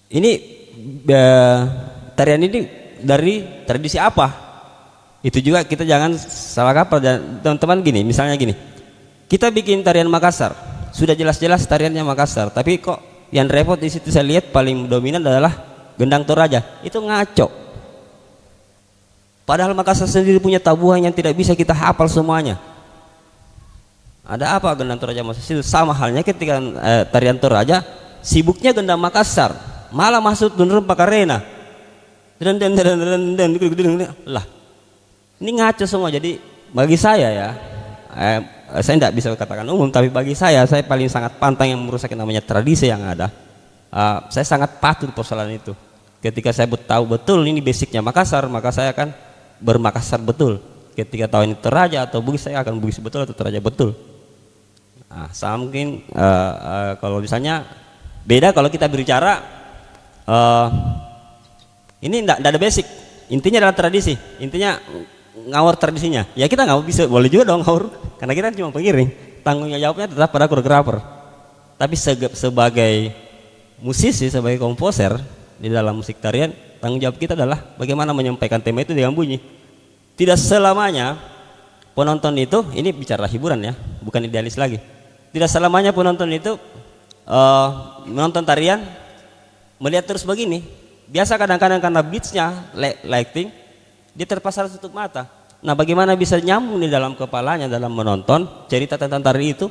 Speaker 6: ini tarian ini dari tradisi apa? Itu juga kita jangan salah kaprah. Teman-teman gini, misalnya gini, kita bikin tarian Makassar, sudah jelas-jelas tariannya Makassar, tapi kok yang repot di situ saya lihat paling dominan adalah gendang Toraja. Itu ngaco. Padahal Makassar sendiri punya tabuhan yang tidak bisa kita hafal semuanya. Ada apa gendang Toraja masuk situ? Sama halnya ketika tarian Toraja, sibuknya gendang Makassar, malah masuk tunrun Pakarena. Lah, ini ngaco semua. Jadi bagi saya ya, saya tidak bisa katakan umum, tapi bagi saya paling sangat pantang yang merusak yang namanya tradisi yang ada. Saya sangat patuh persoalan itu. Ketika saya tahu betul ini basicnya Makassar, maka saya akan bermakassar betul. Ketika tahu ini Toraja atau Bugis, saya akan Bugis betul atau Toraja betul. Sama mungkin kalau misalnya beda kalau kita berbicara ini tidak ada basic. Intinya adalah tradisi. Intinya ngawur tradisinya. Ya kita nggak bisa, boleh juga dong ngawur, karena kita cuma pengiring. Tanggung jawabnya tetap pada koreografer. Tapi sebagai musisi, sebagai komposer di dalam musik tarian, tanggung jawab kita adalah bagaimana menyampaikan tema itu dengan bunyi. Tidak selamanya penonton itu, ini bicara hiburan ya, bukan idealis lagi. Tidak selamanya penonton itu menonton tarian melihat terus begini. Biasa kadang-kadang karena beatsnya lighting, dia terpaksa tutup mata. Nah, bagaimana bisa nyambung di dalam kepalanya dalam menonton cerita tentang tari itu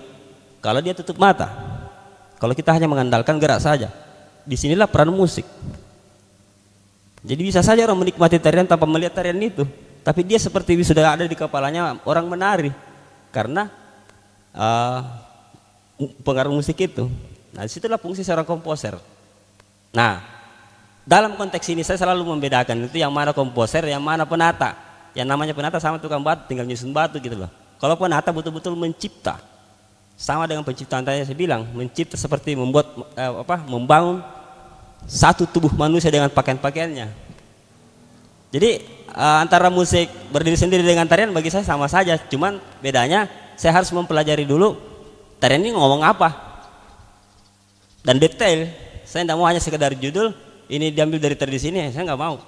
Speaker 6: kalau dia tutup mata? Kalau kita hanya mengandalkan gerak saja. Disinilah peran musik. Jadi bisa saja orang menikmati tarian tanpa melihat tarian itu, tapi dia seperti sudah ada di kepalanya orang menari karena pengaruh musik itu. Nah, disitulah fungsi seorang komposer. Nah, dalam konteks ini saya selalu membedakan itu yang mana komposer, yang mana penata. Yang namanya penata sama tukang batu, tinggal nyusun batu gitu loh. Kalau penata betul-betul mencipta, sama dengan penciptaan tadi saya bilang, mencipta seperti membuat membangun satu tubuh manusia dengan pakaian-pakaiannya. Jadi antara musik berdiri sendiri dengan tarian bagi saya sama saja, cuman bedanya saya harus mempelajari dulu tarian ini ngomong apa dan detail. Saya tidak mau hanya sekedar judul ini diambil dari tradisi ini, saya nggak mau.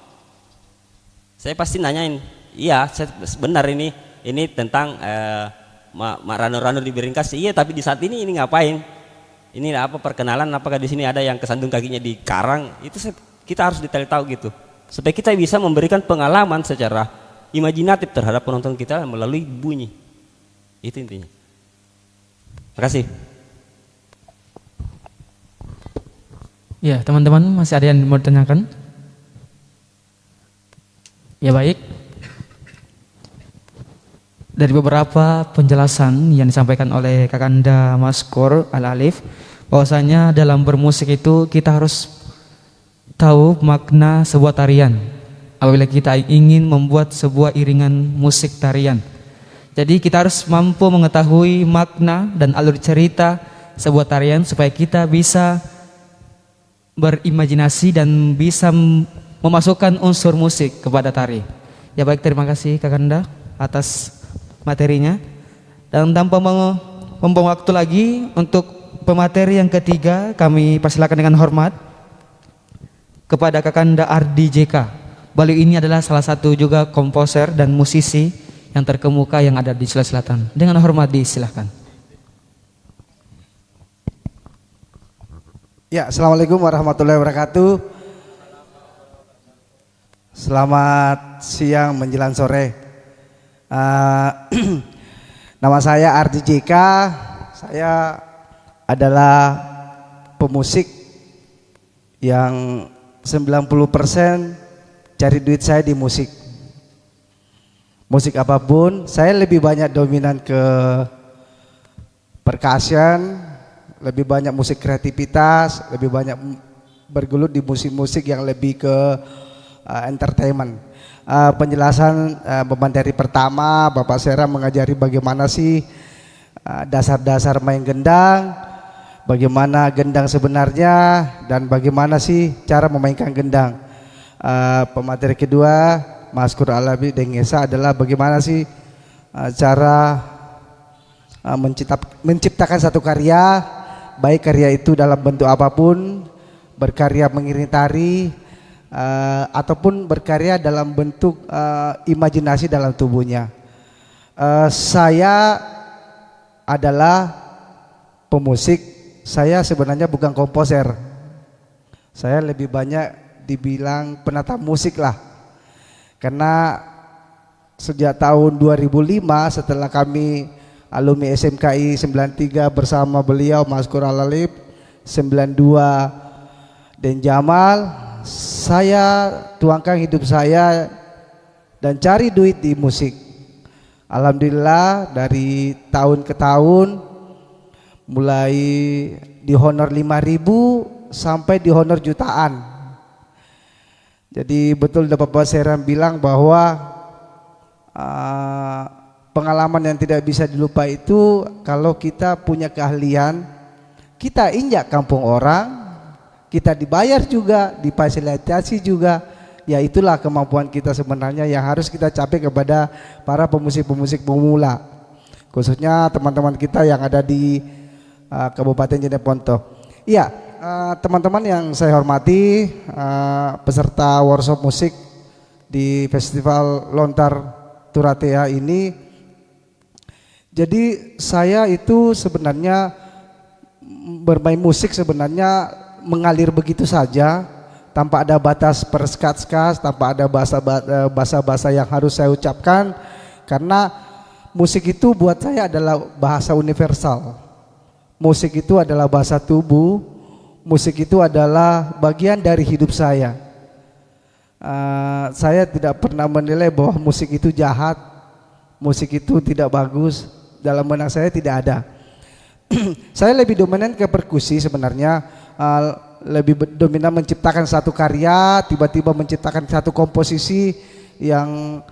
Speaker 6: Saya pasti nanyain, iya benar ini tentang Rano-Rano di Beringkas, iya, tapi di saat ini ngapain? Ini apa perkenalan? Apakah di sini ada yang kesandung kakinya di karang? Itu kita harus detail tahu gitu, supaya kita bisa memberikan pengalaman secara imajinatif terhadap penonton kita melalui bunyi. Itu intinya. Terima kasih.
Speaker 1: Ya, teman-teman masih ada yang mau ditanyakan? Ya baik. Dari beberapa penjelasan yang disampaikan oleh Kakanda Maskur Al-Alif, bahwasanya dalam bermusik itu kita harus tahu makna sebuah tarian apabila kita ingin membuat sebuah iringan musik tarian. Jadi kita harus mampu mengetahui makna dan alur cerita sebuah tarian supaya kita bisa berimajinasi dan bisa memasukkan unsur musik kepada tari. Ya baik, terima kasih Kakanda atas materinya. Dan tanpa membuang waktu lagi, untuk pemateri yang ketiga kami persilakan dengan hormat kepada Kakanda Ardi JK. Beliau ini adalah salah satu juga komposer dan musisi yang terkemuka yang ada di Sulawesi Selatan. Dengan hormat disilahkan.
Speaker 8: Ya, assalamualaikum warahmatullahi wabarakatuh. Selamat siang menjelang sore. Nama saya Ardi JK. Saya adalah pemusik yang 90% cari duit saya di musik. Musik apapun, saya lebih banyak dominan ke percussion, lebih banyak musik kreativitas, lebih banyak bergelut di musik-musik yang lebih ke entertainment. Penjelasan pemateri pertama, Bapak Sera mengajari bagaimana sih dasar-dasar main gendang, bagaimana gendang sebenarnya, dan bagaimana sih cara memainkan gendang. Pemateri kedua, Mas Kur Alabi Dengesa, adalah bagaimana sih cara menciptakan satu karya, baik karya itu dalam bentuk apapun, berkarya mengiring tari, ataupun berkarya dalam bentuk imajinasi dalam tubuhnya. Saya adalah pemusik, saya sebenarnya bukan komposer. Saya lebih banyak dibilang penata musik lah. Karena sejak tahun 2005 setelah kami alumni SMKI 93 bersama beliau Mas Kur Alalib 92 dan Jamal, saya tuangkan hidup saya dan cari duit di musik. Alhamdulillah dari tahun ke tahun, mulai di honor 5.000 sampai di honor jutaan. Jadi betul Bapak Seram bilang bahwa pengalaman yang tidak bisa dilupa itu kalau kita punya keahlian, kita injak kampung orang, kita dibayar juga, difasilitasi juga, ya itulah kemampuan kita sebenarnya yang harus kita capai kepada para pemusik-pemusik pemula, khususnya teman-teman kita yang ada di Kabupaten Jeneponto. Iya. Teman-teman yang saya hormati, peserta workshop musik di Festival Lontar Turatea ini, jadi saya itu sebenarnya bermain musik sebenarnya mengalir begitu saja, tanpa ada batas perskat-skat, tanpa ada bahasa-bahasa yang harus saya ucapkan, karena musik itu buat saya adalah bahasa universal. Musik itu adalah bahasa tubuh. Musik itu adalah bagian dari hidup saya. Saya tidak pernah menilai bahwa musik itu jahat, musik itu tidak bagus. Dalam benak saya tidak ada. Saya lebih dominan ke perkusi sebenarnya, lebih dominan menciptakan satu karya, tiba-tiba menciptakan satu komposisi yang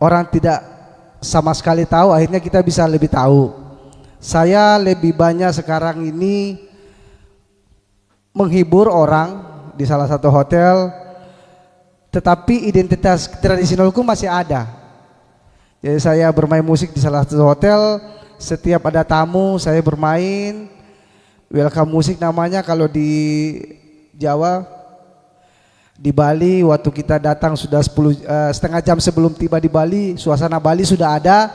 Speaker 8: orang tidak sama sekali tahu, akhirnya kita bisa lebih tahu. Saya lebih banyak sekarang ini menghibur orang di salah satu hotel, tetapi identitas tradisionalku masih ada. Jadi saya bermain musik di salah satu hotel, setiap ada tamu saya bermain, welcome musik namanya kalau di Jawa. Di Bali waktu kita datang sudah setengah jam sebelum tiba di Bali, suasana Bali sudah ada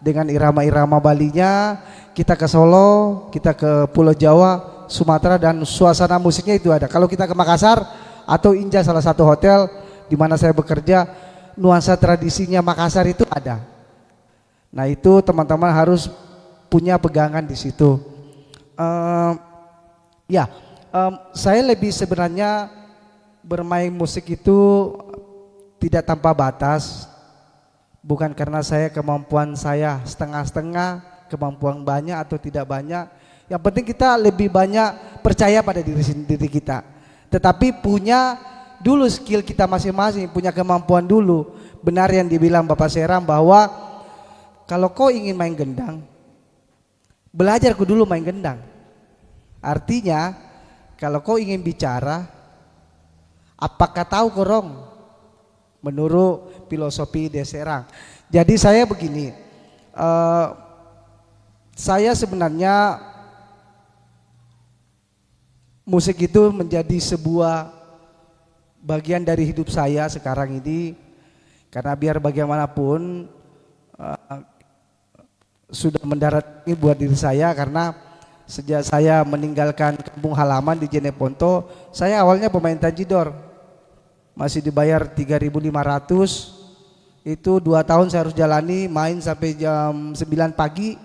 Speaker 8: dengan irama-irama Balinya. Kita ke Solo, kita ke Pulau Jawa, Sumatera, dan suasana musiknya itu ada. Kalau kita ke Makassar atau Inja, salah satu hotel di mana saya bekerja, nuansa tradisinya Makassar itu ada. Nah itu teman-teman harus punya pegangan di situ. Saya lebih sebenarnya bermain musik itu tidak tanpa batas, bukan karena kemampuan saya setengah-setengah, kemampuan banyak atau tidak banyak. Yang penting kita lebih banyak percaya pada diri kita. tetapi punya dulu skill kita masing-masing, punya kemampuan dulu. Benar yang dibilang Bapak Seram bahwa kalau kau ingin main gendang, belajar ku dulu main gendang. Artinya kalau kau ingin bicara, apakah tahu korong menurut filosofi De Serang. Jadi saya begini, saya sebenarnya musik itu menjadi sebuah bagian dari hidup saya sekarang ini, karena biar bagaimanapun sudah mendarat ini buat diri saya, karena sejak saya meninggalkan kampung halaman di Jeneponto, saya awalnya pemain tanjidor, masih dibayar 3.500. Itu 2 tahun saya harus jalani, main sampai jam 9 pagi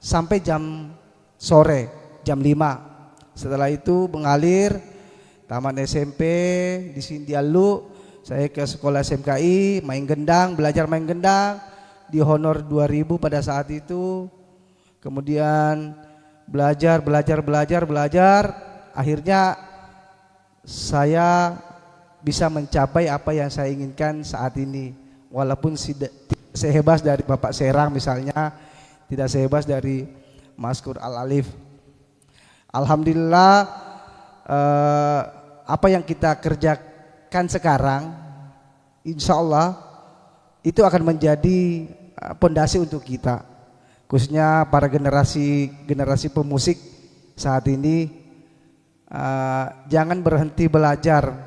Speaker 8: sampai jam sore, jam 5. Setelah itu mengalir, taman SMP di Sindialu, saya ke sekolah SMKI, main gendang, belajar main gendang, di honor 2.000 pada saat itu. Kemudian belajar, akhirnya saya bisa mencapai apa yang saya inginkan saat ini. Walaupun tidak sehebas dari Bapak Serang misalnya, tidak sehebas dari Maskur Al-Alif. Alhamdulillah, apa yang kita kerjakan sekarang, insya Allah itu akan menjadi pondasi untuk kita, khususnya para generasi pemusik saat ini. Jangan berhenti belajar,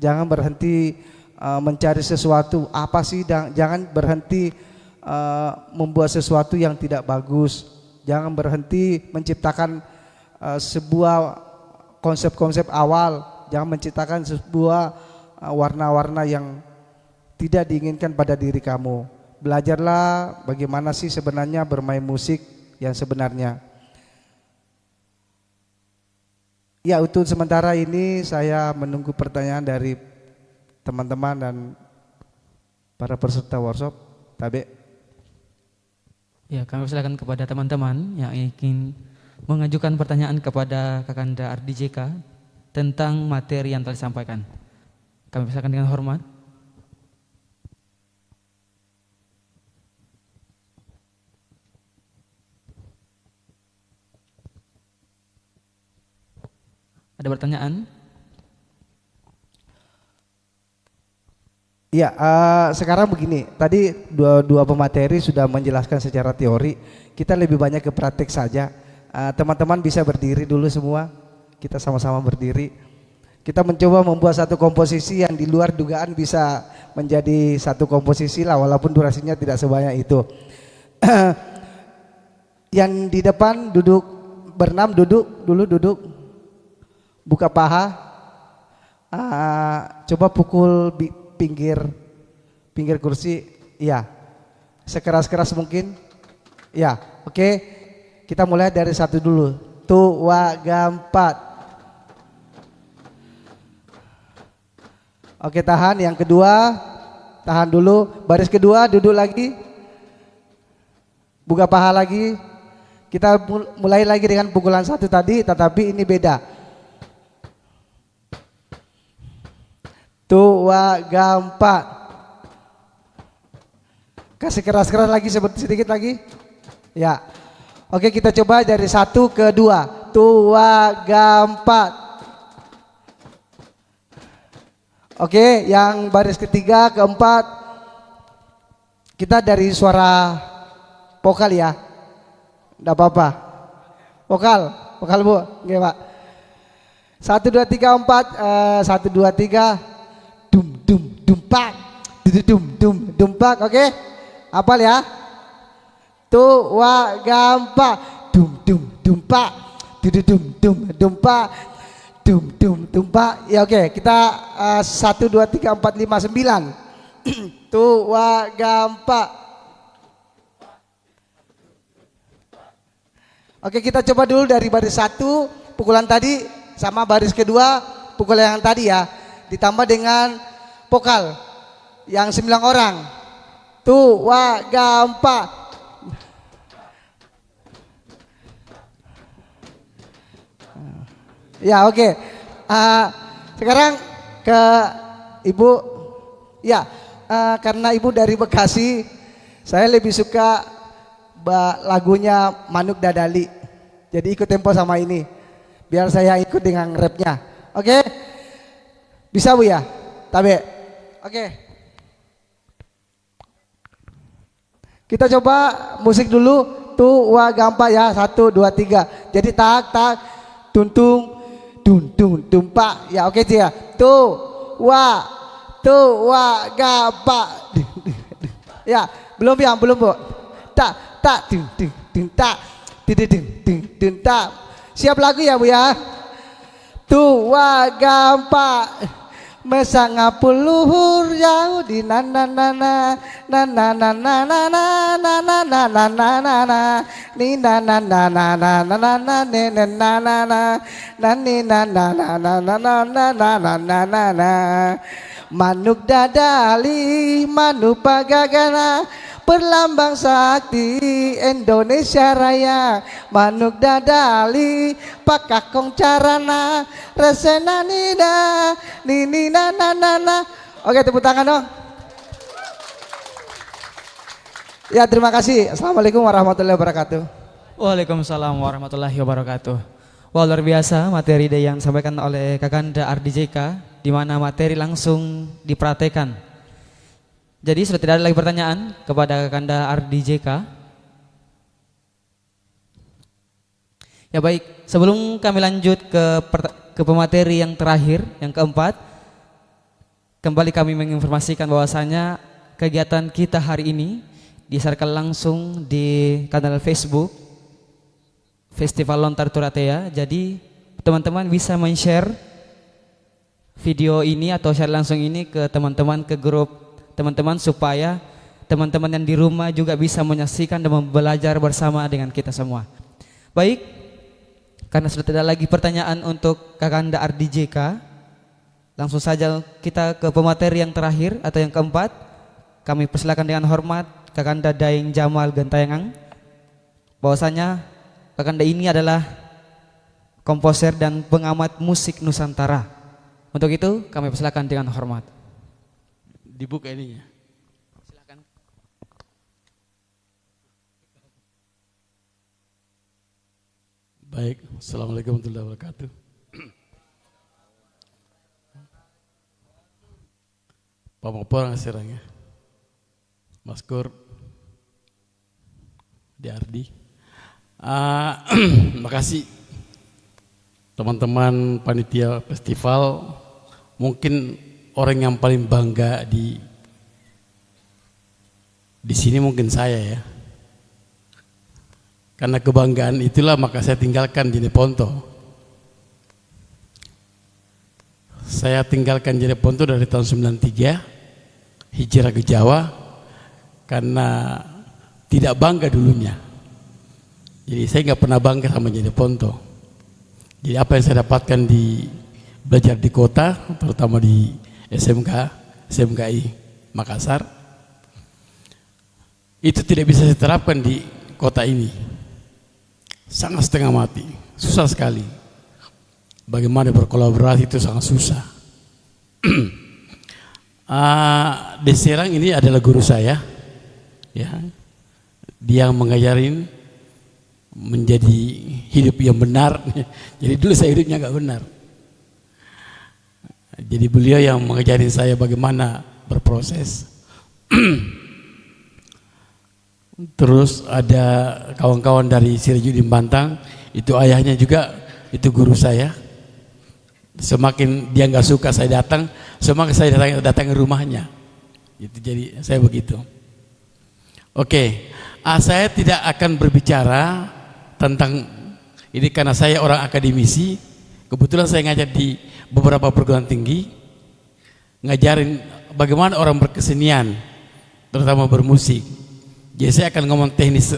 Speaker 8: jangan berhenti mencari sesuatu apa sih, jangan berhenti membuat sesuatu yang tidak bagus, jangan berhenti menciptakan sebuah konsep-konsep awal, jangan menciptakan sebuah warna-warna yang tidak diinginkan pada diri kamu. Belajarlah bagaimana sih sebenarnya bermain musik yang sebenarnya. Ya, untuk sementara ini saya menunggu pertanyaan dari teman-teman dan para peserta workshop. Tabe.
Speaker 1: Ya, kami persilakan kepada teman-teman yang ingin mengajukan pertanyaan kepada Kakanda Ardi JK tentang materi yang telah disampaikan. Kami persilakan dengan hormat. Ada pertanyaan?
Speaker 8: Ya, sekarang begini, tadi dua pemateri sudah menjelaskan secara teori, kita lebih banyak ke praktek saja. Teman-teman bisa berdiri dulu semua, kita sama-sama berdiri. Kita mencoba membuat satu komposisi yang di luar dugaan bisa menjadi satu komposisi lah, walaupun durasinya tidak sebanyak itu. Yang di depan duduk berenam, duduk, buka paha, coba pukul pinggir kursi, ya, sekeras-keras mungkin, ya. Oke, kita mulai dari satu dulu. Tua gampat. Oke, tahan. Yang kedua, tahan dulu. Baris kedua, duduk lagi, buka paha lagi. Kita mulai lagi dengan pukulan satu tadi, tetapi ini beda. Tua gampat. Kasih keras-keras lagi, sedikit lagi. Ya. Oke, kita coba dari 1 ke 2. Tua gampat. Oke, yang baris ketiga, keempat. Kita dari suara vokal ya. Enggak apa-apa. Vokal Bu. Oke, Pak. 1 2 3 4, 1 2 3. Dumpak, dumpak, oke? Hafal ya? Tua gampak, dumpak, dumpak, dumpak. Ya oke, kita 1 2 3 4 5 9. Tua gampak. Oke, kita coba dulu dari baris 1 pukulan tadi sama baris kedua pukulan yang tadi ya, ditambah dengan vokal yang 9 orang. Tua gampak. Ya oke. sekarang ke Ibu. Ya, karena Ibu dari Bekasi, saya lebih suka lagunya Manuk Dadali. Jadi ikut tempo sama ini. Biar saya ikut dengan rapnya. Oke? Bisa Bu ya? Tabe. Oke. Kita coba musik dulu. Tuh wah gampang ya. 1, 2, 3. Jadi tak tuntung tumpak. Ya oke ya. Tuh wah gampang. Ya, belum Bu. Tak tak siap lagu ya Bu ya. Tua gampang mesangapul luhur jauh di nana nana nana nana nana nana nana nana ni nana nana nana nana nene nana nani nana nana nana nana nana manuk dadali manuk pagagana perlambang sakti Indonesia Raya manuk dadali pakakong carana resena nina nini nana nana. Oke, tepuk tangan dong. Ya, terima kasih. Assalamualaikum warahmatullahi wabarakatuh.
Speaker 1: Waalaikumsalam warahmatullahi wabarakatuh. Wah, luar biasa materi yang disampaikan oleh Kakanda Ardi JK, di mana materi langsung dipraktekkan. Jadi sudah tidak ada lagi pertanyaan kepada Kakanda Ardi JK. Ya baik, sebelum kami lanjut ke pemateri yang terakhir, yang keempat, kembali kami menginformasikan bahwasanya kegiatan kita hari ini disiarkan langsung di kanal Facebook Festival Lontar Turatea. Jadi teman-teman bisa men-share video ini atau share langsung ini ke teman-teman, ke grup teman-teman, supaya teman-teman yang di rumah juga bisa menyaksikan dan belajar bersama dengan kita semua. Baik, karena sudah tidak lagi pertanyaan untuk Kakanda Ardi JK, langsung saja kita ke pemateri yang terakhir atau yang keempat. Kami persilakan dengan hormat Kakanda Daeng Jamal Gentayangan, bahwasanya Kakanda ini adalah komposer dan pengamat musik Nusantara. Untuk itu kami persilakan dengan hormat.
Speaker 9: Dibuka ininya.
Speaker 1: Silakan.
Speaker 9: Baik, assalamualaikum warahmatullahi wabarakatuh. Pak Moporang serangnya, Maskur di Ardi. Makasih teman-teman panitia festival. Mungkin orang yang paling bangga di sini mungkin saya ya. Karena kebanggaan itulah maka saya tinggalkan Jeneponto. Saya tinggalkan Jeneponto dari tahun 93, hijrah ke Jawa karena tidak bangga dulunya. Jadi saya nggak pernah bangga sama Jeneponto. Jadi apa yang saya dapatkan belajar di kota, terutama di SMKI Makassar, itu tidak bisa diterapkan di kota ini. Sangat setengah mati, susah sekali. Bagaimana berkolaborasi itu sangat susah. Di Serang ini adalah guru saya, ya. Dia mengajarin menjadi hidup yang benar. Jadi dulu saya hidupnya nggak benar. Jadi beliau yang mengajarin saya bagaimana berproses. Terus ada kawan-kawan dari Sirajudin Bantang, itu ayahnya juga, itu guru saya. Semakin dia nggak suka saya datang, semakin saya datang ke rumahnya. Itu jadi saya begitu. Oke, saya tidak akan berbicara tentang ini karena saya orang akademisi. Kebetulan saya ngajar di beberapa perguruan tinggi, ngajarin bagaimana orang berkesenian, terutama bermusik. Jadi saya akan ngomong teknis,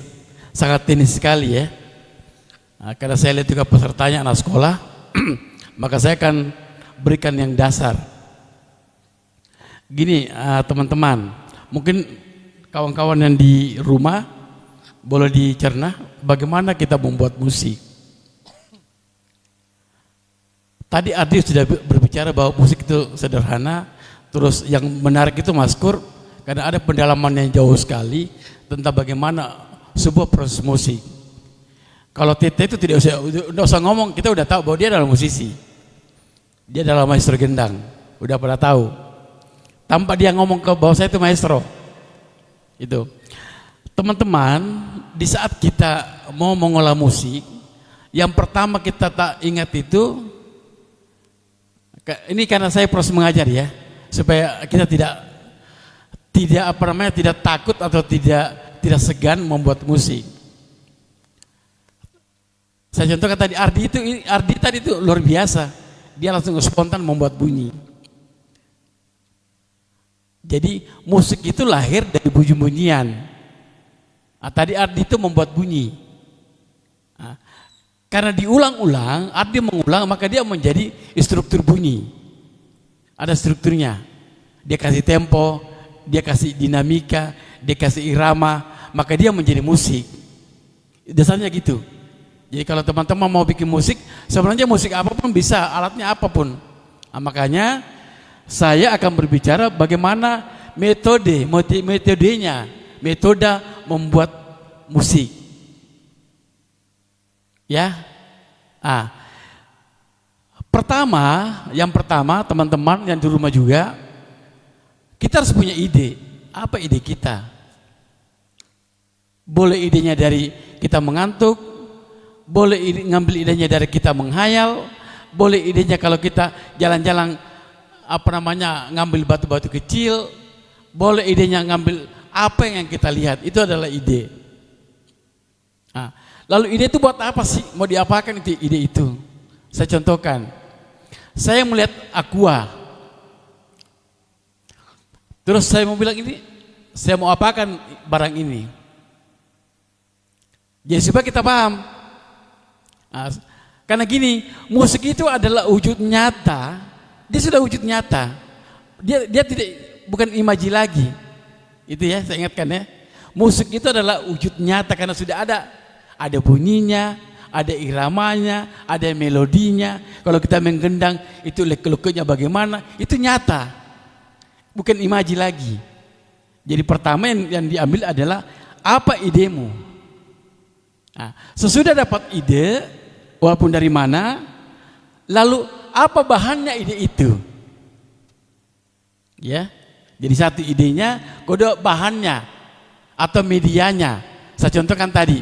Speaker 9: sangat teknis sekali ya. Karena saya lihat juga pesertanya anak sekolah, maka saya akan berikan yang dasar. Gini teman-teman, mungkin kawan-kawan yang di rumah boleh dicerna bagaimana kita membuat musik. Tadi Ardi sudah berbicara bahwa musik itu sederhana, terus yang menarik itu maskur, karena ada pendalaman yang jauh sekali tentang bagaimana sebuah proses musik. Kalau Tete itu tidak usah ngomong, kita udah tahu bahwa dia adalah musisi, dia adalah maestro gendang, udah pada tahu. Tanpa dia ngomong ke bahwa saya itu maestro, itu. Teman-teman, di saat kita mau mengolah musik, yang pertama kita tak ingat itu, ini karena saya proses mengajar ya, supaya kita tidak takut atau tidak segan membuat musik. Saya contohkan tadi Ardi tadi itu luar biasa, dia langsung spontan membuat bunyi. Jadi musik itu lahir dari bunyi-bunyian. Tadi Ardi itu membuat bunyi. Karena diulang-ulang, Ardi mengulang, maka dia menjadi struktur bunyi. Ada strukturnya. Dia kasih tempo, dia kasih dinamika, dia kasih irama, maka dia menjadi musik. Dasarnya gitu. Jadi kalau teman-teman mau bikin musik, sebenarnya musik apapun bisa, alatnya apapun. Makanya saya akan berbicara bagaimana metodenya, metode membuat musik. Ya, yang pertama teman-teman yang di rumah juga, kita harus punya ide. Apa ide kita? Boleh idenya dari kita mengantuk, boleh ngambil idenya dari kita menghayal, boleh idenya kalau kita jalan-jalan ngambil batu-batu kecil, boleh idenya ngambil apa yang kita lihat, itu adalah ide. Lalu ide itu buat apa sih? Mau diapakan itu ide itu? Saya contohkan. Saya melihat aqua. Terus saya mau bilang ini, saya mau apakan barang ini? Jadi supaya kita paham. Karena gini, musik itu adalah wujud nyata. Dia sudah wujud nyata. Dia bukan imaji lagi. Itu ya, saya ingatkan ya. Musik itu adalah wujud nyata karena sudah ada bunyinya, ada iramanya, ada melodinya. Kalau kita menggendang itu lek-leknya bagaimana, itu nyata, bukan imaji lagi. Jadi pertama yang diambil adalah apa idemu. Sesudah dapat ide, walaupun dari mana, lalu apa bahannya ide itu. Ya, jadi satu idenya, kode bahannya atau medianya. Saya contohkan tadi.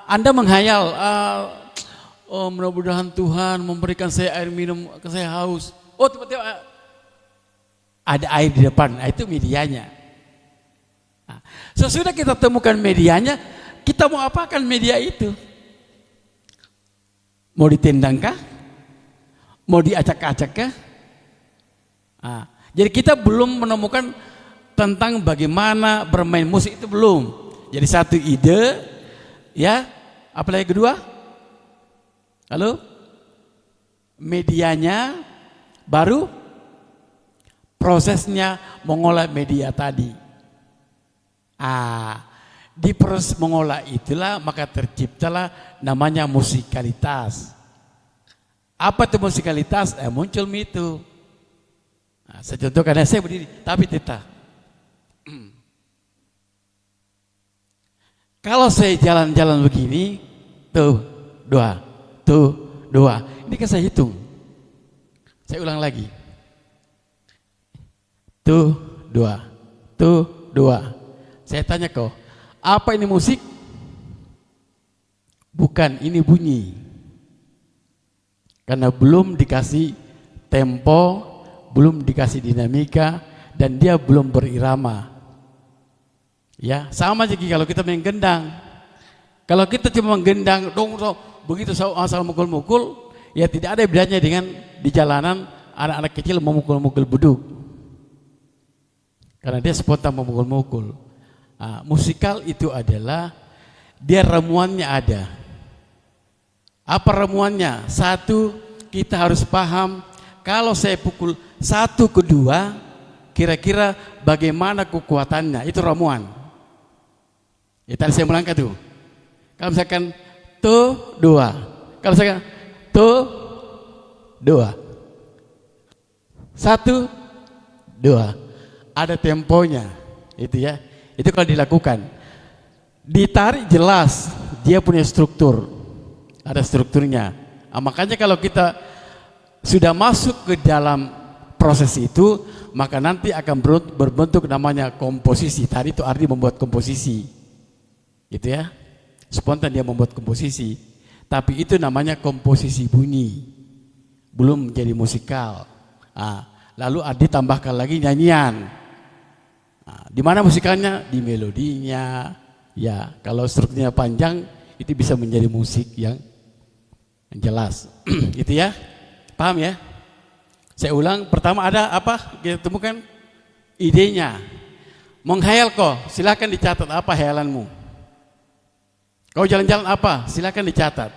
Speaker 9: Anda menghayal, mudah-mudahan Tuhan memberikan saya air minum, saya haus. Oh, tiba-tiba ada air di depan, itu medianya. Sesudah kita temukan medianya, kita mau apakan media itu? Mau ditendangkah? Mau diacak-acakkah? Jadi kita belum menemukan tentang bagaimana bermain musik, itu belum. Jadi satu ide. Ya, apalagi kedua? Halo? Medianya, baru prosesnya mengolah media tadi. Di proses mengolah itulah maka terciptalah namanya musikalitas. Apa itu musikalitas? Muncul itu. Saya contohkan, saya berdiri, tapi tetap. Kalau saya jalan-jalan begini, tuh, dua. Ini kan saya hitung. Saya ulang lagi. Tuh, dua. Saya tanya kau, apa ini musik? Bukan, ini bunyi. Karena belum dikasih tempo, belum dikasih dinamika, dan dia belum berirama. Ya, sama aja kalau kita main gendang. Kalau kita cuma menggendang dong begitu asal mukul-mukul, ya tidak ada bedanya dengan di jalanan anak-anak kecil memukul-mukul beduk. Karena dia spontan memukul-mukul. Musikal itu adalah dia ramuannya ada. Apa ramuannya? Satu, kita harus paham kalau saya pukul 1 ke 2, kira-kira bagaimana kekuatannya, itu ramuan. Ya tadi saya melangkah tuh. Kalau misalkan tuh 2, kalau misalkan tuh 2. 1, 2. Ada temponya, itu ya. Itu kalau dilakukan. Ditarik jelas, dia punya struktur. Ada strukturnya. Makanya kalau kita sudah masuk ke dalam proses itu, maka nanti akan berbentuk namanya komposisi. Tadi itu arti membuat komposisi. Gitu ya. Spontan dia membuat komposisi. Tapi itu namanya komposisi bunyi. Belum menjadi musikal. Lalu ditambahkan lagi nyanyian. Di mana musikalnya? Di melodinya. Ya, kalau strukturnya panjang itu bisa menjadi musik yang jelas. Itu ya. Paham ya? Saya ulang, pertama ada apa? Kita temukan idenya. Menghayal kok, silakan dicatat apa hayalanmu. Kau jalan-jalan apa? Silakan dicatat.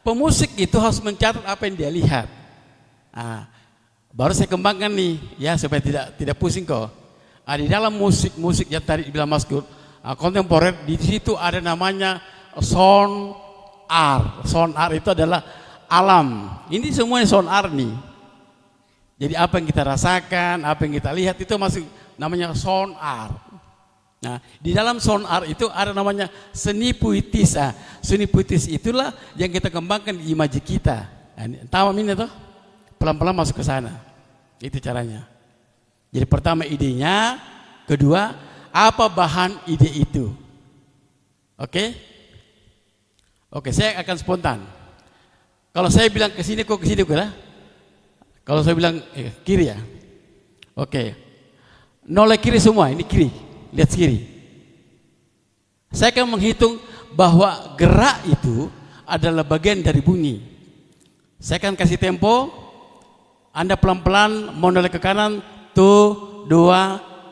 Speaker 9: Pemusik itu harus mencatat apa yang dia lihat. Baru saya kembangkan nih, ya supaya tidak pusing kok. Di dalam musik yang tadi dibilang Mas Gur, kontemporer, di situ ada namanya sound art. Sound art itu adalah alam. Ini semuanya sound art nih. Jadi apa yang kita rasakan, apa yang kita lihat itu masuk namanya sound art. Nah, di dalam sound art itu ada namanya seni puitis. Seni puitis itulah yang kita kembangkan di imaji kita. Tahu ini tuh? Pelan-pelan masuk ke sana. Itu caranya. Jadi pertama idenya, kedua apa bahan ide itu. Oke? Oke, saya akan spontan. Kalau saya bilang ke sini kok ke sini kok lah. Kalau saya bilang kiri ya. Oke. Noleh kiri semua, ini kiri. Lihat kiri. Saya akan menghitung bahwa gerak itu adalah bagian dari bunyi. Saya akan kasih tempo. Anda pelan-pelan menoleh ke kanan. 1, 2,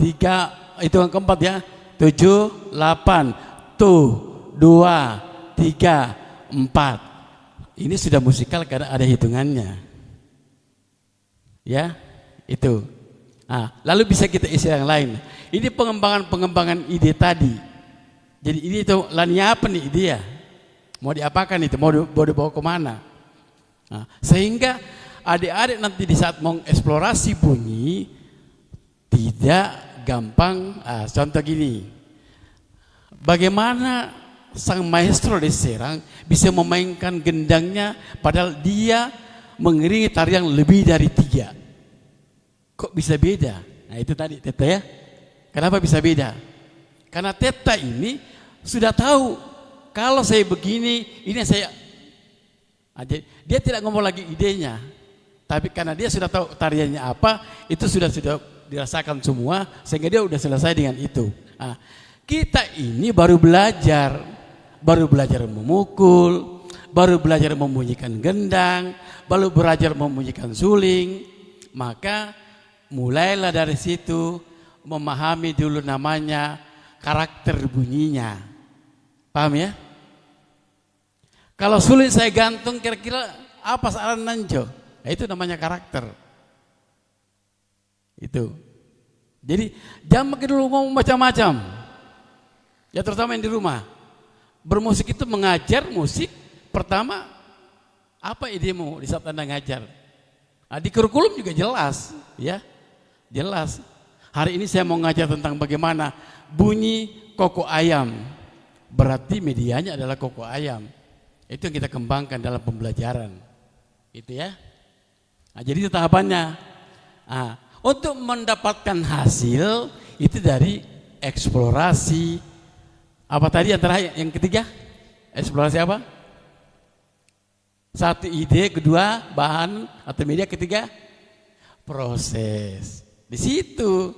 Speaker 9: 3. Itu yang keempat ya. 7, 8. 2, 3, 4. Ini sudah musikal karena ada hitungannya. Ya, itu. Lalu bisa kita isi yang lain. Ini pengembangan ide tadi. Jadi ini itu lania apa nih ide ya? Mau diapakan itu? Mau dibawa kemana? Sehingga adik-adik nanti di saat mengeksplorasi bunyi tidak gampang. Contoh gini, bagaimana sang maestro di Serang bisa memainkan gendangnya padahal dia mengiringi tarian lebih dari 3. Kok bisa beda? Nah itu tadi Teta ya. Kenapa bisa beda? Karena Teta ini sudah tahu kalau saya begini, ini saya. Dia tidak ngomong lagi idenya, tapi karena dia sudah tahu tariannya apa, itu sudah dirasakan semua, sehingga dia sudah selesai dengan itu. Kita ini baru belajar memukul, baru belajar membunyikan gendang, baru belajar membunyikan suling. Maka mulailah dari situ memahami dulu namanya karakter bunyinya. Paham ya? Kalau suling saya gantung kira-kira apa saran nanjo? Nah, itu namanya karakter. Itu. Jadi jangan pakai dulu ngomong macam-macam. Ya terutama yang di rumah. Bermusik itu mengajar musik. Pertama, apa idemu di saat Anda ngajar? Di kurikulum juga jelas, ya. Jelas. Hari ini saya mau ngajar tentang bagaimana bunyi koko ayam. Berarti medianya adalah koko ayam. Itu yang kita kembangkan dalam pembelajaran. Itu ya. Jadi itu tahapannya. Untuk mendapatkan hasil itu dari eksplorasi. Apa tadi yang terakhir? Yang ketiga? Eksplorasi apa? 1 ide, kedua bahan atau media, ketiga proses. Di situ.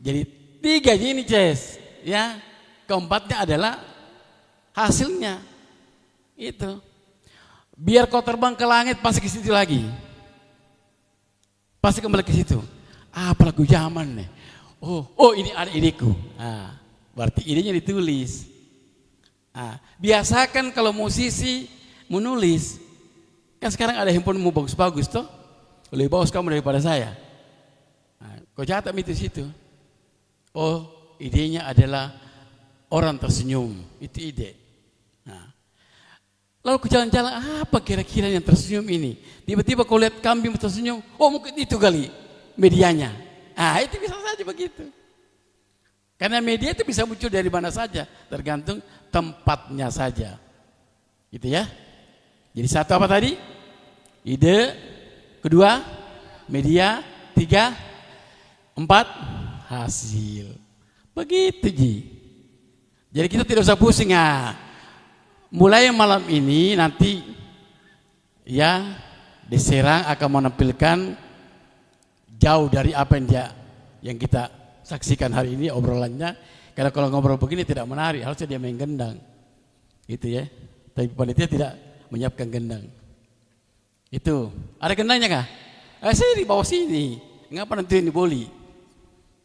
Speaker 9: Jadi 3 ini Ces, ya. Keempatnya adalah hasilnya. Itu. Biar kau terbang ke langit pasti ke situ lagi. Pasti kembali ke situ. Apa lagu zaman nih? Oh ini ada ideku. Berarti idenya ditulis. Biasakan kalau musisi menulis, kan sekarang ada handphonemu bagus-bagus toh, lebih bagus kamu daripada saya. Kau catat itu situ. Oh, idenya adalah orang tersenyum, itu ide. Lalu ke jalan-jalan, apa kira-kira yang tersenyum ini? Tiba-tiba kau lihat kambing tersenyum, oh mungkin itu kali medianya. Ah, itu bisa saja begitu. Karena media itu bisa muncul dari mana saja, tergantung tempatnya saja. Gitu ya. Jadi satu apa tadi? Ide, kedua media, tiga, empat hasil. Begitu Ji. Jadi kita tidak usah pusing ya. Mulai malam ini nanti ya di Serang akan menampilkan jauh dari apa yang kita saksikan hari ini obrolannya. Karena kalau ngobrol begini tidak menarik, harusnya dia main gendang. Gitu ya. Tapi panitia tidak menyiapkan gendang. Itu. Ada gendangnya kah? Saya di bawah sini. Ngapa nanti ini boli?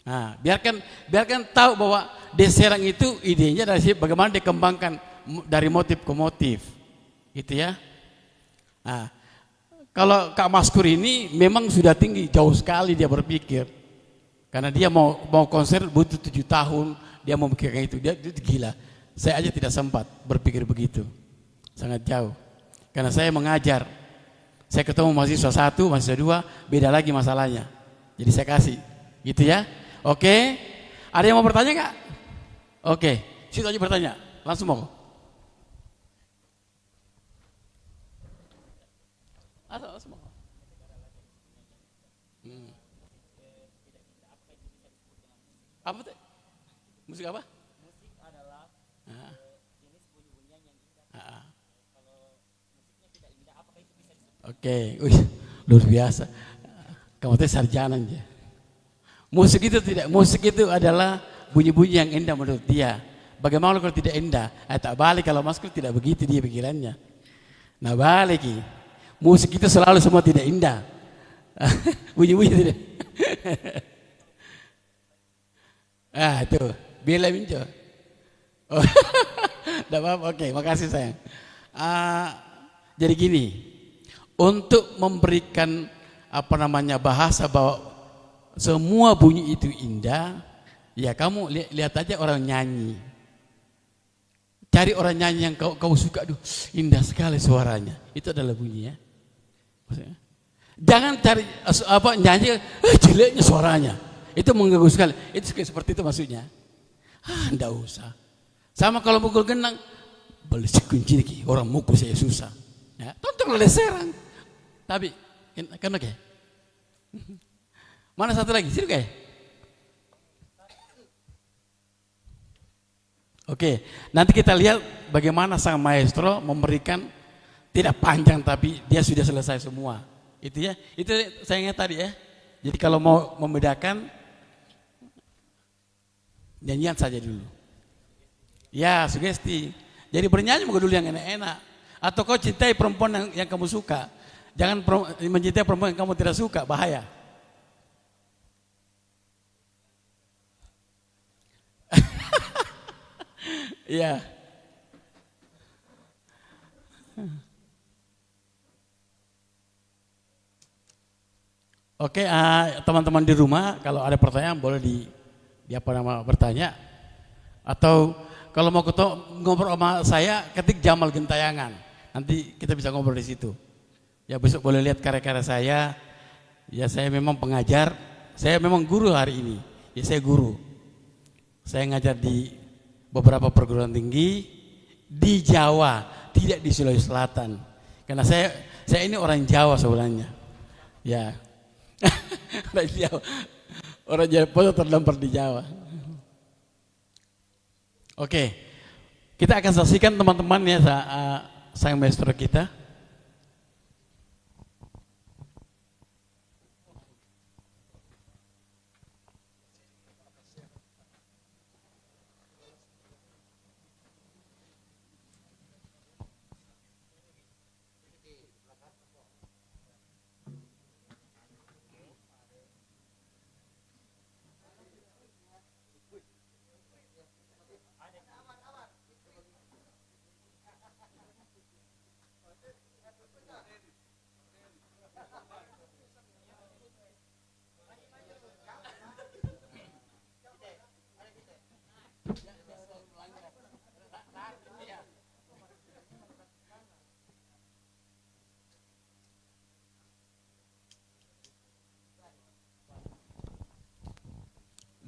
Speaker 9: Nah, biarkan tahu bahwa di Serang itu idenya dari bagaimana dikembangkan dari motif ke motif, gitu ya. Nah, kalau Kak Maskur ini memang sudah tinggi, jauh sekali dia berpikir, karena dia mau konser butuh 7 tahun, dia mau mikirkan itu, dia gila. Saya aja tidak sempat berpikir begitu, sangat jauh. Karena saya mengajar, saya ketemu mahasiswa 1, mahasiswa 2, beda lagi masalahnya. Jadi saya kasih, gitu ya. Oke, ada yang mau bertanya nggak? Oke, situ aja bertanya, langsung mau. Langsung mau. Apa tuh? Musik apa? Musik adalah jenis bunyi-bunyian yang indah. Kalau musiknya tidak indah, apakah itu bisa disebut? Oke, luar biasa. Kamu teh sarjana aja. Musik itu adalah bunyi-bunyi yang indah menurut dia. Bagaimana kalau tidak indah? Tak balik kalau Maskur tidak begitu dia pikirannya. Nah balik. Musik itu selalu semua tidak indah. Bunyi-bunyi tidak. Itu Bela Minco. Oh, tidak apa-apa. Oke, makasih sayang. Jadi gini, untuk memberikan bahasa bahwa semua bunyi itu indah, ya kamu lihat aja orang nyanyi. Cari orang nyanyi yang kau suka, aduh indah sekali suaranya. Itu adalah bunyi ya. Maksudnya, jangan cari nyanyi jeleknya suaranya. Itu mengganggu sekali. Itu seperti itu maksudnya. Enggak usah. Sama kalau mukul gendang, balik kunci lagi. Orang mukul saya susah. Ya, tonton oleh Serang. Tapi kan oke. Mana satu lagi? Sini kayak. Oke, nanti kita lihat bagaimana sang maestro memberikan tidak panjang tapi dia sudah selesai semua. Itu ya, itu saya ingat tadi ya. Jadi kalau mau membedakan nyanyian saja dulu. Ya, sugesti. Jadi bernyanyi mau dulu yang enak-enak. Atau kau cintai perempuan yang kamu suka. Jangan mencintai perempuan yang kamu tidak suka, bahaya. Iya. Oke, teman-teman di rumah kalau ada pertanyaan boleh bertanya, atau kalau mau ngobrol sama saya ketik Jamal Gentayangan, nanti kita bisa ngobrol di situ. Ya besok boleh lihat karya-karya saya. Ya saya memang pengajar, saya memang guru hari ini. Ya saya guru. Saya ngajar di beberapa perguruan tinggi di Jawa, tidak di Sulawesi Selatan. Karena saya ini orang Jawa sebenarnya. Ya. Orang Jawa. Orang Jawa terdampar di Jawa. Oke. Kita akan saksikan teman-teman ya sang maestro kita.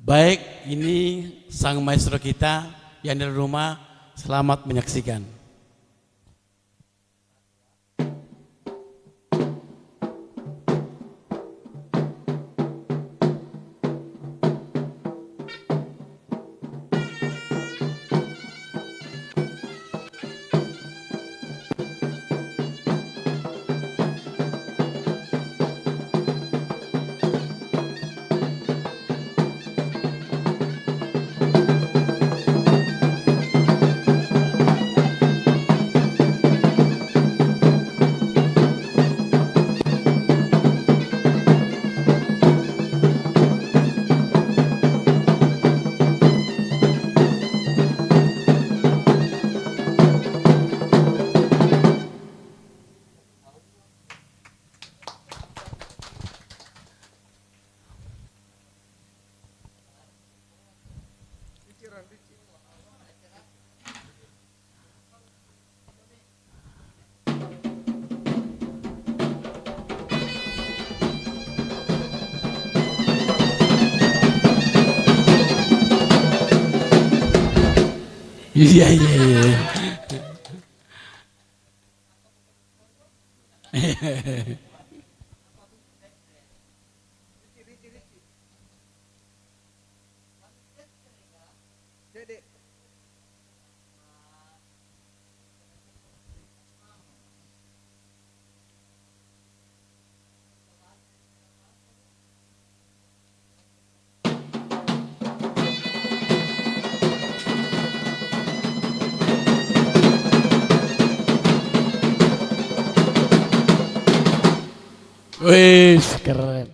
Speaker 9: Baik, ini sang maestro kita yang dari rumah, selamat menyaksikan. Iya, iya, iya. Wih, keren.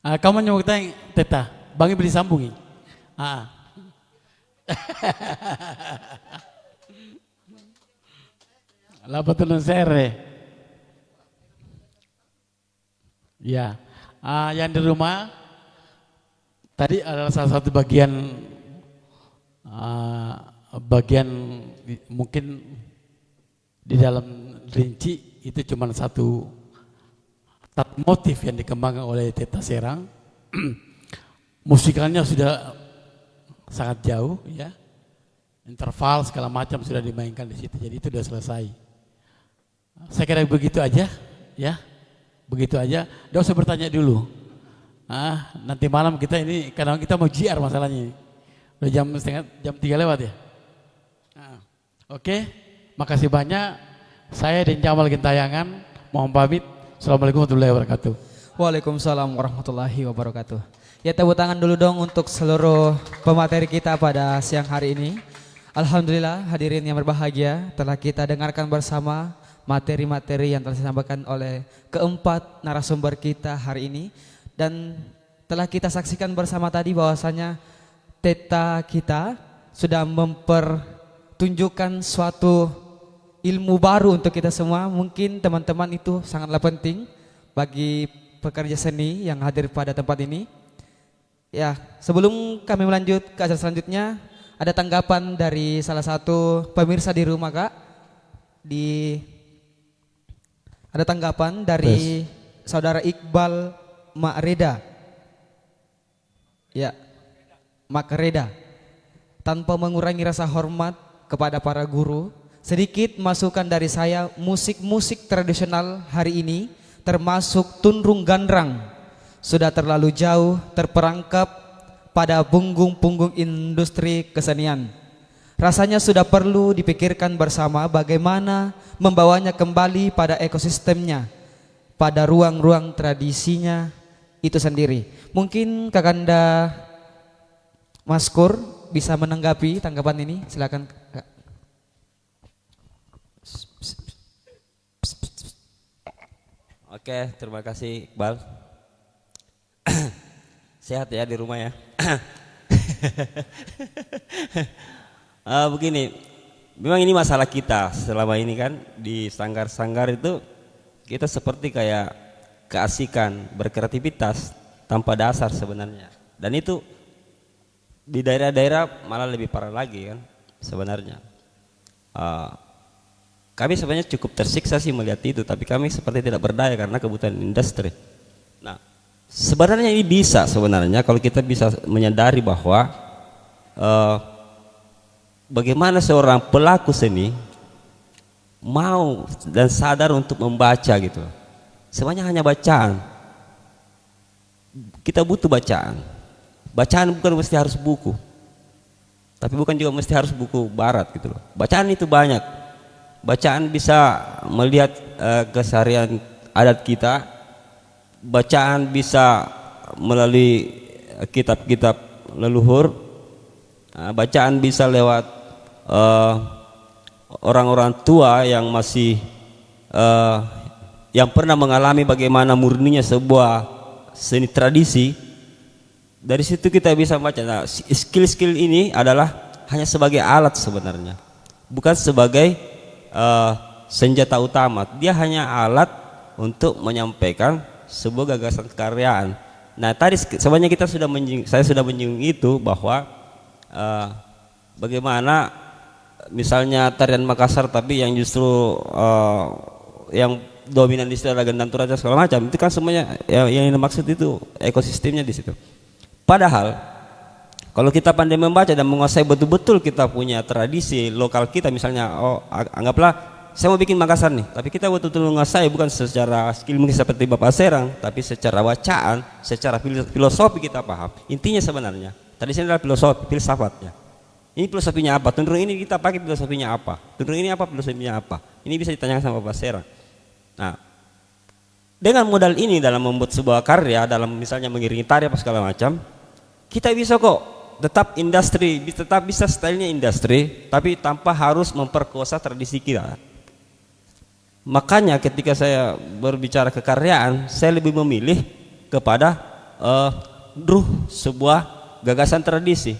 Speaker 9: Kamu nyebut tanya, Teta, Bang Ibu disambungi. Lapa tulung sere. Ya, yang di rumah tadi adalah salah satu bagian mungkin di dalam rinci itu cuma satu motif yang dikembangkan oleh Teta Serang. Musikalnya sudah sangat jauh, ya. Interval segala macam sudah dimainkan di situ. Jadi itu sudah selesai. Saya kira begitu aja, ya. Begitu aja. Tidak usah bertanya dulu. Nanti malam kita ini kadang kita mau JR masalahnya. Udah jam 3 lewat ya. Oke. Makasih banyak. Saya dan Jamal Gentayangan mohon pamit. Assalamualaikum warahmatullahi wabarakatuh.
Speaker 1: Waalaikumsalam warahmatullahi wabarakatuh. Ya, tepuk tangan dulu dong untuk seluruh pemateri kita pada siang hari ini. Alhamdulillah hadirin yang berbahagia, telah kita dengarkan bersama materi-materi yang telah disampaikan oleh keempat narasumber kita hari ini. Dan telah kita saksikan bersama tadi bahwasanya Teta kita sudah mempertunjukkan suatu ilmu baru untuk kita semua. Mungkin teman-teman itu sangatlah penting bagi pekerja seni yang hadir pada tempat ini. Ya, sebelum kami melanjut ke acara selanjutnya, ada tanggapan dari salah satu pemirsa di rumah, Kak. Ada tanggapan dari Saudara Iqbal Makreda. Ya, Makreda. Tanpa mengurangi rasa hormat kepada para guru, sedikit masukan dari saya, musik-musik tradisional hari ini termasuk tunrung gandrang sudah terlalu jauh terperangkap pada punggung-punggung industri kesenian. Rasanya sudah perlu dipikirkan bersama bagaimana membawanya kembali pada ekosistemnya, pada ruang-ruang tradisinya itu sendiri. Mungkin Kakanda Maskur bisa menanggapi tanggapan ini, silakan Kak.
Speaker 6: Oke, terima kasih Iqbal. Sehat ya di rumah ya. Begini, memang ini masalah kita selama ini kan di sanggar-sanggar itu kita seperti kayak keasikan berkreativitas tanpa dasar sebenarnya. Dan itu di daerah-daerah malah lebih parah lagi kan sebenarnya. Kami sebenarnya cukup tersiksa sih melihat itu, tapi kami seperti tidak berdaya karena kebutuhan industri. Nah, sebenarnya ini bisa sebenarnya kalau kita bisa menyadari bahwa bagaimana seorang pelaku seni mau dan sadar untuk membaca gitu. Semuanya hanya bacaan. Kita butuh bacaan. Bacaan bukan mesti harus buku. Tapi bukan juga mesti harus buku barat gitu loh. Bacaan itu banyak. Bacaan bisa melihat keseharian adat kita. Bacaan bisa melalui kitab-kitab leluhur. Bacaan bisa lewat orang-orang tua yang masih yang pernah mengalami bagaimana murninya sebuah seni tradisi. Dari situ kita bisa baca. Nah, skill-skill ini adalah hanya sebagai alat sebenarnya, bukan sebagai senjata utama. Dia hanya alat untuk menyampaikan sebuah gagasan karyaan. Nah, tadi sebenarnya saya sudah menyinggung itu bahwa bagaimana misalnya tarian Makassar tapi yang justru yang dominan di situ adalah gendang turaja segala macam, itu kan semuanya yang dimaksud itu ekosistemnya di situ. Padahal kalau kita pandai membaca dan menguasai betul-betul kita punya tradisi lokal kita, misalnya anggaplah saya mau bikin Makassar nih, tapi kita betul-betul menguasai bukan secara skill mungkin seperti Bapak Serang, tapi secara bacaan, secara filosofi kita paham. Intinya sebenarnya tradisi adalah filosofi, filsafatnya. Ini filosofinya apa? Tundurung ini kita pakai filosofinya apa? Tundurung ini apa? Filosofinya apa? Ini bisa ditanyakan sama Bapak Serang. Nah, dengan modal ini dalam membuat sebuah karya, dalam misalnya mengiringi tari apa segala macam, kita bisa kok tetap industri, tetap bisa stylenya industri, tapi tanpa harus memperkosa tradisi kita. Makanya ketika saya berbicara kekaryaan, saya lebih memilih kepada sebuah gagasan tradisi.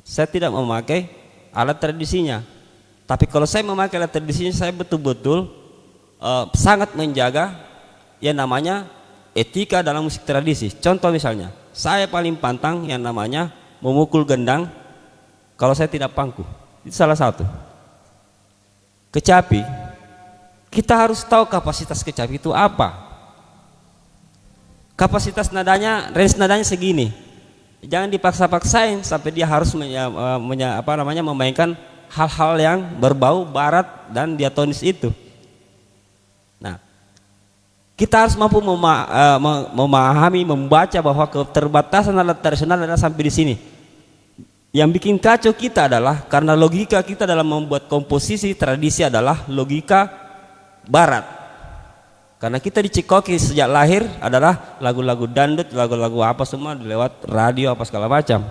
Speaker 6: Saya tidak memakai alat tradisinya, tapi kalau saya memakai alat tradisinya, saya betul-betul sangat menjaga yang namanya etika dalam musik tradisi. Contoh misalnya, saya paling pantang yang namanya memukul gendang kalau saya tidak pangku. Itu salah satu. Kecapi, kita harus tahu kapasitas kecapi itu apa. Kapasitas nadanya, range nadanya segini. Jangan dipaksa-paksain sampai dia harus memainkan hal-hal yang berbau barat dan diatonis itu. Nah, kita harus mampu memahami, membaca bahwa keterbatasan alat tradisional adalah sampai di sini. Yang bikin kacau kita adalah karena logika kita dalam membuat komposisi tradisi adalah logika barat. Karena kita dicekoki sejak lahir adalah lagu-lagu dangdut, lagu-lagu apa semua lewat radio apa segala macam.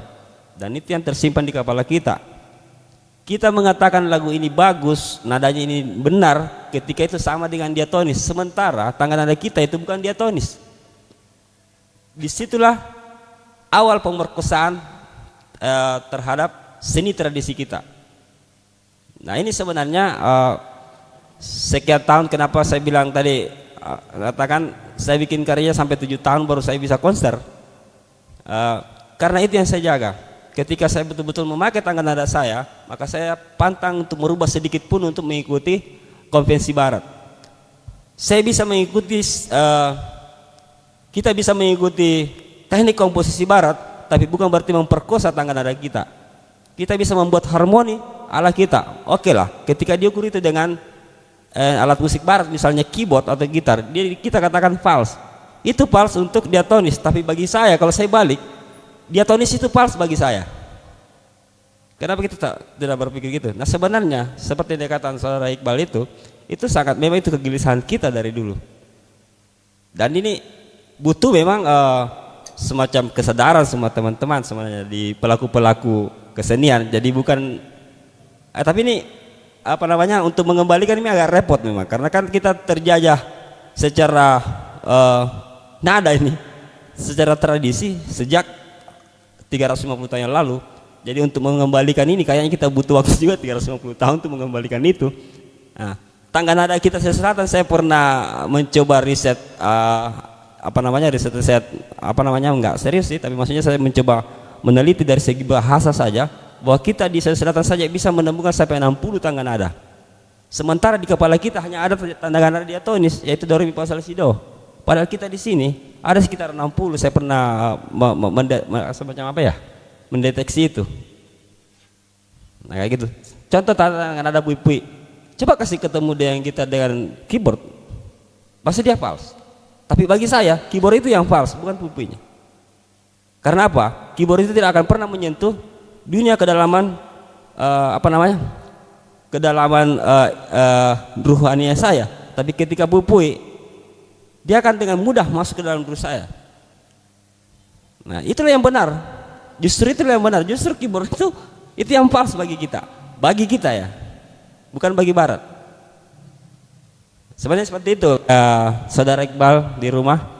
Speaker 6: Dan itu yang tersimpan di kepala kita. Kita mengatakan lagu ini bagus, nadanya ini benar, ketika itu sama dengan diatonis. Sementara tangan nada kita itu bukan diatonis. Disitulah awal pemerkosaan terhadap seni tradisi kita. Nah, ini sebenarnya sekian tahun kenapa saya bilang tadi, katakan saya bikin karya sampai 7 tahun baru saya bisa konser. Karena itu yang saya jaga. Ketika saya betul-betul memakai tangan nada saya, maka saya pantang untuk merubah sedikit pun untuk mengikuti konvensi barat. Saya bisa mengikuti, kita bisa mengikuti teknik komposisi barat, tapi bukan berarti memperkosa tangan nada kita. Kita bisa membuat harmoni ala kita. Oke lah, ketika diukur itu dengan alat musik barat, misalnya keyboard atau gitar, kita katakan false. Itu false untuk diatonis, tapi bagi saya kalau saya balik, diatonis itu false bagi saya. Kenapa kita tidak berpikir gitu? Nah, sebenarnya seperti yang dikatakan saudara Iqbal itu sangat memang itu kegelisahan kita dari dulu. Dan ini butuh memang semacam kesadaran semua teman-teman sebenarnya di pelaku-pelaku kesenian. Jadi bukan tapi ini untuk mengembalikan ini agak repot memang, karena kan kita terjajah secara nada ini, secara tradisi sejak 350 tahun yang lalu. Jadi untuk mengembalikan ini kayaknya kita butuh waktu juga 350 tahun untuk mengembalikan itu. Nah, tangga nada kita selatan, saya pernah mencoba riset enggak serius sih, tapi maksudnya saya mencoba meneliti dari segi bahasa saja, bahwa kita di selatan saja bisa menemukan sampai 60 tangga nada. Sementara di kepala kita hanya ada tangga nada diatonis, yaitu do re mi fa sol la si do. Padahal kita di sini ada sekitar 60. Saya pernah semacam apa ya, mendeteksi itu. Nah kayak gitu. Contoh tangan ada pui-pui. Coba kasih ketemu dengan kita dengan keyboard, pasti dia false. Tapi bagi saya keyboard itu yang false, bukan pui-puinya. Karena apa? Keyboard itu tidak akan pernah menyentuh dunia kedalaman kedalaman ruhania saya. Tapi ketika pui-pui, dia akan dengan mudah masuk ke dalam diri saya. Nah itulah yang benar. Justru itulah yang benar. Justru keyboard itu yang false bagi kita ya, bukan bagi Barat. Sebenarnya seperti itu, Saudara Iqbal di rumah.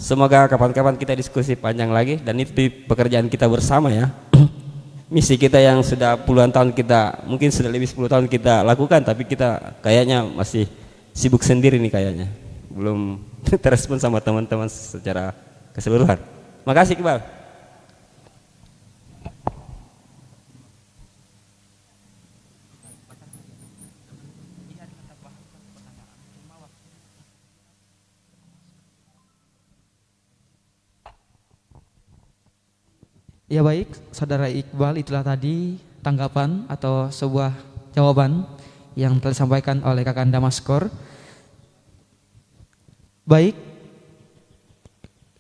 Speaker 6: Semoga kapan-kapan kita diskusi panjang lagi, dan itu pekerjaan kita bersama ya. Misi kita yang sudah puluhan tahun kita, mungkin sudah lebih 10 tahun kita lakukan, tapi kita kayaknya masih sibuk sendiri nih kayaknya, belum terrespon sama teman-teman secara keseluruhan. Makasih Iqbal.
Speaker 1: Ya baik, Saudara Iqbal, itulah tadi tanggapan atau sebuah jawaban yang telah disampaikan oleh Kakanda Maskor. Baik,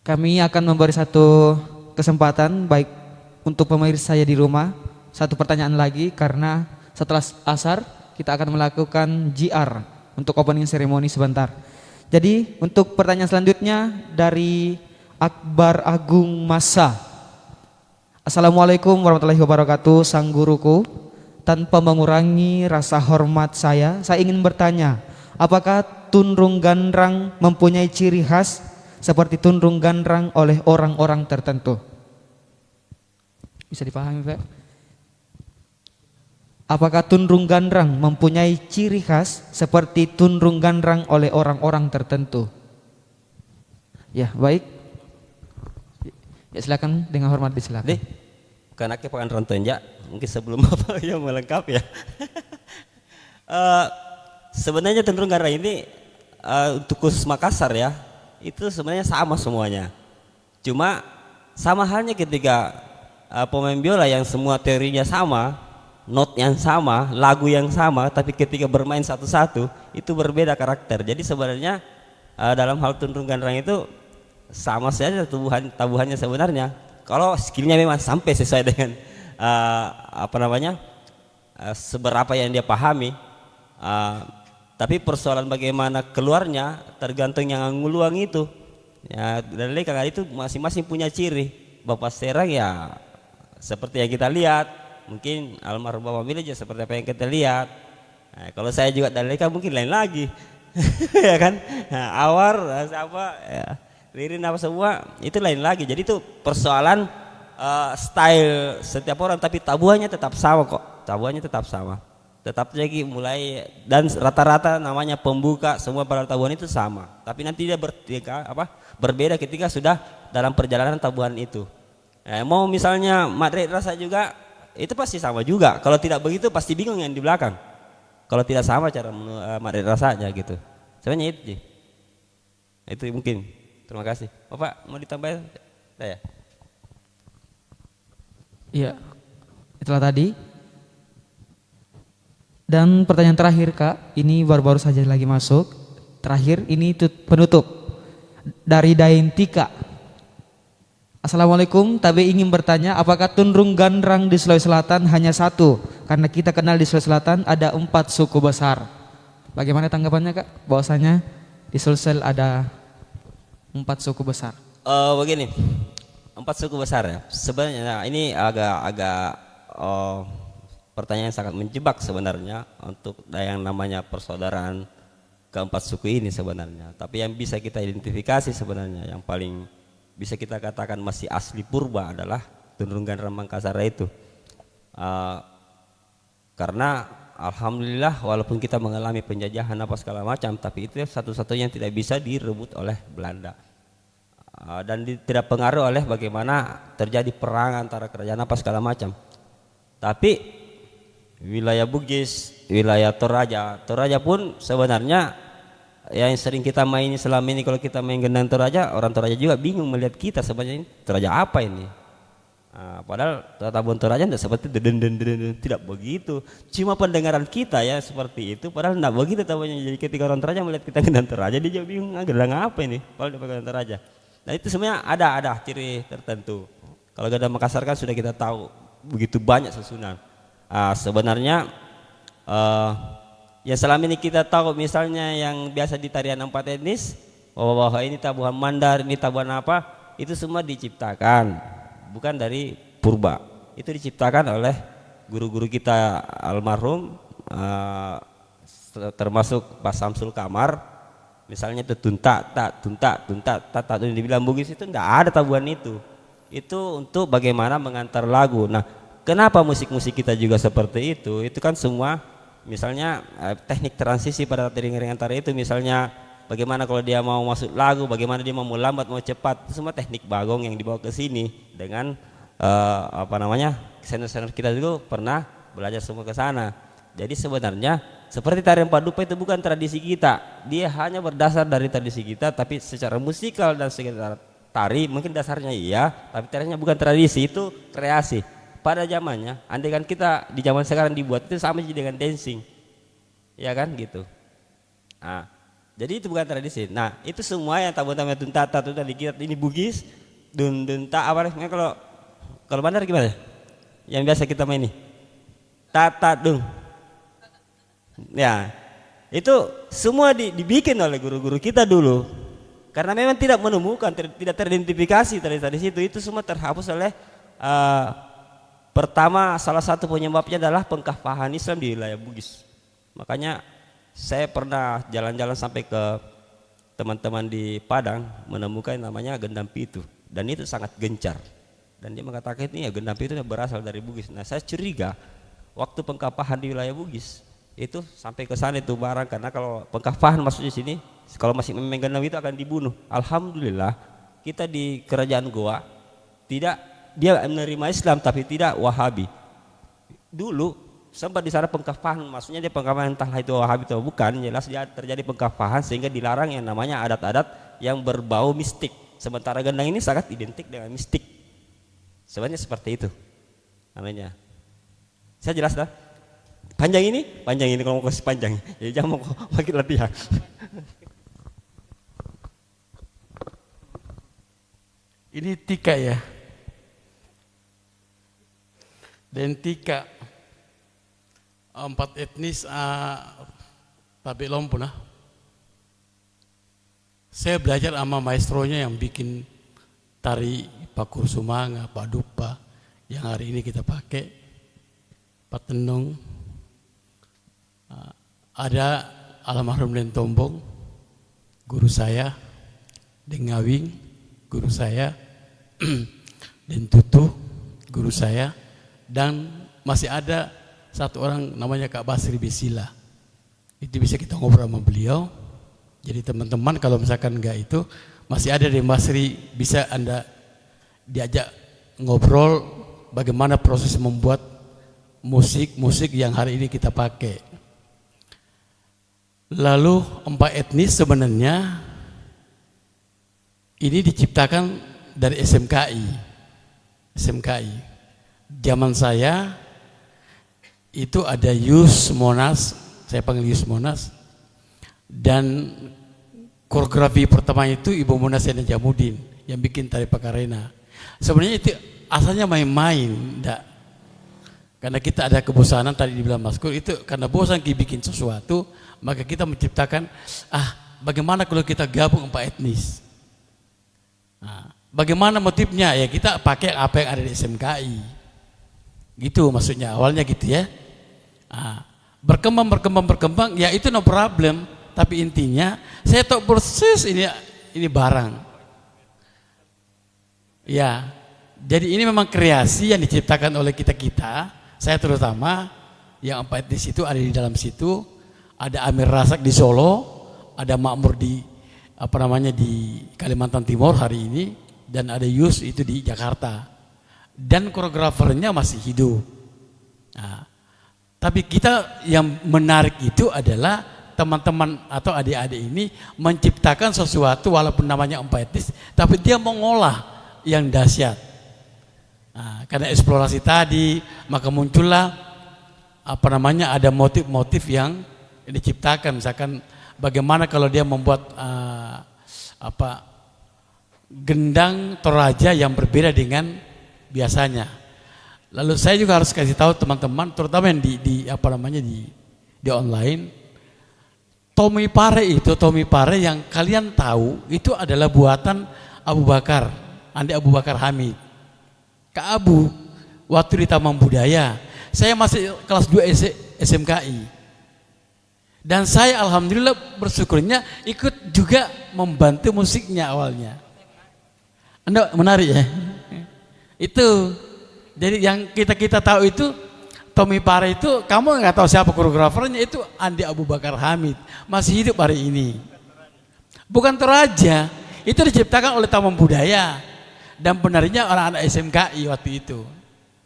Speaker 1: kami akan memberi satu kesempatan baik untuk pemirsa saya di rumah, satu pertanyaan lagi, karena setelah asar kita akan melakukan GR untuk opening ceremony sebentar. Jadi untuk pertanyaan selanjutnya dari Akbar Agung Masa. Assalamualaikum warahmatullahi wabarakatuh, sang guruku. Tanpa mengurangi rasa hormat saya ingin bertanya, apakah tunrung gandrang mempunyai ciri khas seperti tunrung gandrang oleh orang-orang tertentu? Bisa dipahami Pak? Apakah tunrung gandrang mempunyai ciri khas seperti tunrung gandrang oleh orang-orang tertentu? Ya baik. Ya silakan, dengan hormat disilakan.
Speaker 6: Karena kepakan rontonja, mungkin sebelum apa yang melengkapi ya. Sebenarnya tunrung gandrang ini untuk khusus Makassar ya, itu sebenarnya sama semuanya. Cuma sama halnya ketika pemain biola yang semua teorinya sama, not yang sama, lagu yang sama, tapi ketika bermain satu-satu itu berbeda karakter. Jadi sebenarnya dalam hal tunrung gandrang itu sama saja tabuhannya sebenarnya. Kalau skillnya memang sampai sesuai dengan seberapa yang dia pahami, tapi persoalan bagaimana keluarnya tergantung yang nguluang itu. Ya, dan karena itu masing-masing punya ciri. Bapak Serang ya seperti yang kita lihat, mungkin almarhum Bapak Mili juga seperti apa yang kita lihat. Nah, kalau saya juga dan Leka mungkin lain lagi, ya kan? Nah, Awar siapa? Ya. Lirin apa semua itu lain lagi. Jadi itu persoalan style setiap orang, tapi tabuhannya tetap sama kok. Tabuhannya tetap sama. Tetap jadi mulai dan rata-rata namanya pembuka semua pada tabuhan itu sama. Tapi nanti dia berbeda ketika sudah dalam perjalanan tabuhan itu. Mau misalnya Madrid rasa juga itu pasti sama juga. Kalau tidak begitu pasti bingung yang di belakang. Kalau tidak sama cara Madrid rasanya gitu. Sebenarnya itu. Itu mungkin. Terima kasih. Bapak mau ditambahin? Saya.
Speaker 1: Iya, itulah tadi. Dan pertanyaan terakhir Kak, ini baru-baru saja lagi masuk. Terakhir, ini penutup dari Daintika. Assalamualaikum, Tabe ingin bertanya, apakah tunrung gandrang di Sulawesi Selatan hanya satu? Karena kita kenal di Sulawesi Selatan ada 4 suku besar. Bagaimana tanggapannya Kak? Bahwasanya di Sulsel ada 4 suku besar.
Speaker 6: Begini, 4 suku besar ya. Sebenarnya ini agak pertanyaan yang sangat menjebak sebenarnya untuk yang namanya persaudaraan keempat suku ini sebenarnya. Tapi yang bisa kita identifikasi sebenarnya yang paling bisa kita katakan masih asli purba adalah tunrung gandrang Makassar itu. Karena alhamdulillah walaupun kita mengalami penjajahan apa segala macam, tapi itu satu-satunya yang tidak bisa direbut oleh Belanda. Dan tidak pengaruh oleh bagaimana terjadi perang antara kerajaan apa segala macam. Tapi wilayah Bugis, wilayah Toraja pun sebenarnya yang sering kita main selama ini, kalau kita main gendang Toraja, orang Toraja juga bingung melihat kita sebenarnya Toraja apa ini. Padahal tabun Toraja tidak seperti den, tidak begitu. Cuma pendengaran kita ya seperti itu, padahal tidak begitu tabunya. Jadi ketika orang Toraja melihat kita gendang Toraja, dia juga bingung, gendang apa ini? Kalau dia pakai gendang Toraja. Nah itu sebenarnya ada ciri tertentu. Kalau gendang Makassar kan sudah kita tahu begitu banyak susunan. Sebenarnya ya selama ini kita tahu misalnya yang biasa di tarian 4 etnis, bahwa ini tabuhan Mandar, ini tabuhan apa, itu semua diciptakan bukan dari purba. Itu diciptakan oleh guru-guru kita almarhum, termasuk Pak Samsul Kamar. Misalnya itu tuntak itu dibilang Bugis, itu enggak ada tabuhan itu. Itu untuk bagaimana mengantar lagu. Nah, kenapa musik-musik kita juga seperti itu? Itu kan semua misalnya teknik transisi pada ringan-ringan tari itu, misalnya bagaimana kalau dia mau masuk lagu, bagaimana dia mau lambat, mau cepat, itu semua teknik bagong yang dibawa ke sini dengan senior-senior kita juga pernah belajar semua ke sana. Jadi sebenarnya seperti tarian Padupa itu bukan tradisi kita, dia hanya berdasar dari tradisi kita, tapi secara musikal dan secara tari mungkin dasarnya iya, tapi tarinya bukan tradisi, itu kreasi. Pada zamannya, andai kan kita di zaman sekarang dibuat itu sama dengan dancing, ya kan gitu. Jadi itu bukan tradisi. Nah itu semua yang tabu-tabu tuntata itu tadi kita ini Bugis, dunta apa namanya kalau Bandar gimana? Yang biasa kita main ini, tata dung. Ya itu semua dibikin oleh guru-guru kita dulu, karena memang tidak menemukan, tidak teridentifikasi tradisi itu semua terhapus oleh pertama, salah satu penyebabnya adalah pengkafahan Islam di wilayah Bugis. Makanya saya pernah jalan-jalan sampai ke teman-teman di Padang, menemukan namanya gendam pitu, dan itu sangat gencar. Dan dia mengatakan ini ya gendam pitu berasal dari Bugis. Nah saya curiga waktu pengkafahan di wilayah Bugis itu sampai ke sana itu barang, karena kalau pengkafahan masuk di sini, kalau masih memang gendam itu akan dibunuh. Alhamdulillah kita di kerajaan Goa tidak, dia menerima Islam tapi tidak Wahabi. Dulu sempat di sana pengkafahan, maksudnya dia pengkafahan entahlah itu Wahabi atau bukan, jelas dia terjadi pengkafahan sehingga dilarang yang namanya adat-adat yang berbau mistik. Sementara gendang ini sangat identik dengan mistik. Sebenarnya seperti itu namanya. Saya jelas dah. Panjang ini kalau mau kasih panjang. Jadi jangan mau makin latihan.
Speaker 9: Ini tika ya. Dan tika 4 etnis Tabe Lompuna. Saya belajar sama maestronya yang bikin tari Pakur Sumanga, Padupa yang hari ini kita pakai, Patenung. Ada almarhum Den Tombong, guru saya, Den Ngawing, guru saya, Den Tutu, guru saya, dan masih ada satu orang namanya Kak Basri Besila. Itu bisa kita ngobrol sama beliau. Jadi teman-teman kalau misalkan enggak itu, masih ada di Basri, bisa Anda diajak ngobrol bagaimana proses membuat musik yang hari ini kita pakai. Lalu 4 etnis sebenarnya ini diciptakan dari SMKI. Zaman saya itu ada Yus Monas, saya panggil Yus Monas, dan koreografi pertama itu Ibu Monas dan Jamudin yang bikin tari Pakarena. Sebenarnya itu asalnya main-main, enggak. Karena kita ada kebosanan tadi dibilang Mas Kur, itu karena bosan bikin sesuatu, maka kita menciptakan bagaimana kalau kita gabung 4 etnis. Bagaimana motifnya? Ya kita pakai apa yang ada di SMKI. Gitu maksudnya, awalnya gitu ya. Berkembang, ya itu no problem. Tapi intinya saya tahu persis ini barang. Ya, jadi ini memang kreasi yang diciptakan oleh kita. Saya terutama yang 4 etnis itu ada di dalam situ. Ada Amir Rasak di Solo, ada Makmur di di Kalimantan Timur hari ini, dan ada Yus itu di Jakarta. Dan koreografernya masih hidup. Tapi kita yang menarik itu adalah teman-teman atau adik-adik ini menciptakan sesuatu walaupun namanya empatis, tapi dia mengolah yang dahsyat. Nah, karena eksplorasi tadi, maka muncullah ada motif-motif yang diciptakan. Misalkan bagaimana kalau dia membuat gendang Toraja yang berbeda dengan biasanya. Lalu saya juga harus kasih tahu teman-teman, terutama yang di online, Tommy Pare yang kalian tahu itu adalah buatan Abu Bakar, Andi Abu Bakar Hamid. Kak Abu, waktu di Taman Budaya, saya masih kelas 2 SMKI. Dan saya alhamdulillah bersyukurnya ikut juga membantu musiknya awalnya. Anda menarik ya? Itu. Jadi yang kita tahu itu Tommy Pare itu, kamu nggak tahu siapa koreografernya, itu Andi Abu Bakar Hamid, masih hidup hari ini. Bukan Toraja, itu diciptakan oleh Taman Budaya dan penarinya anak-anak SMKI waktu itu,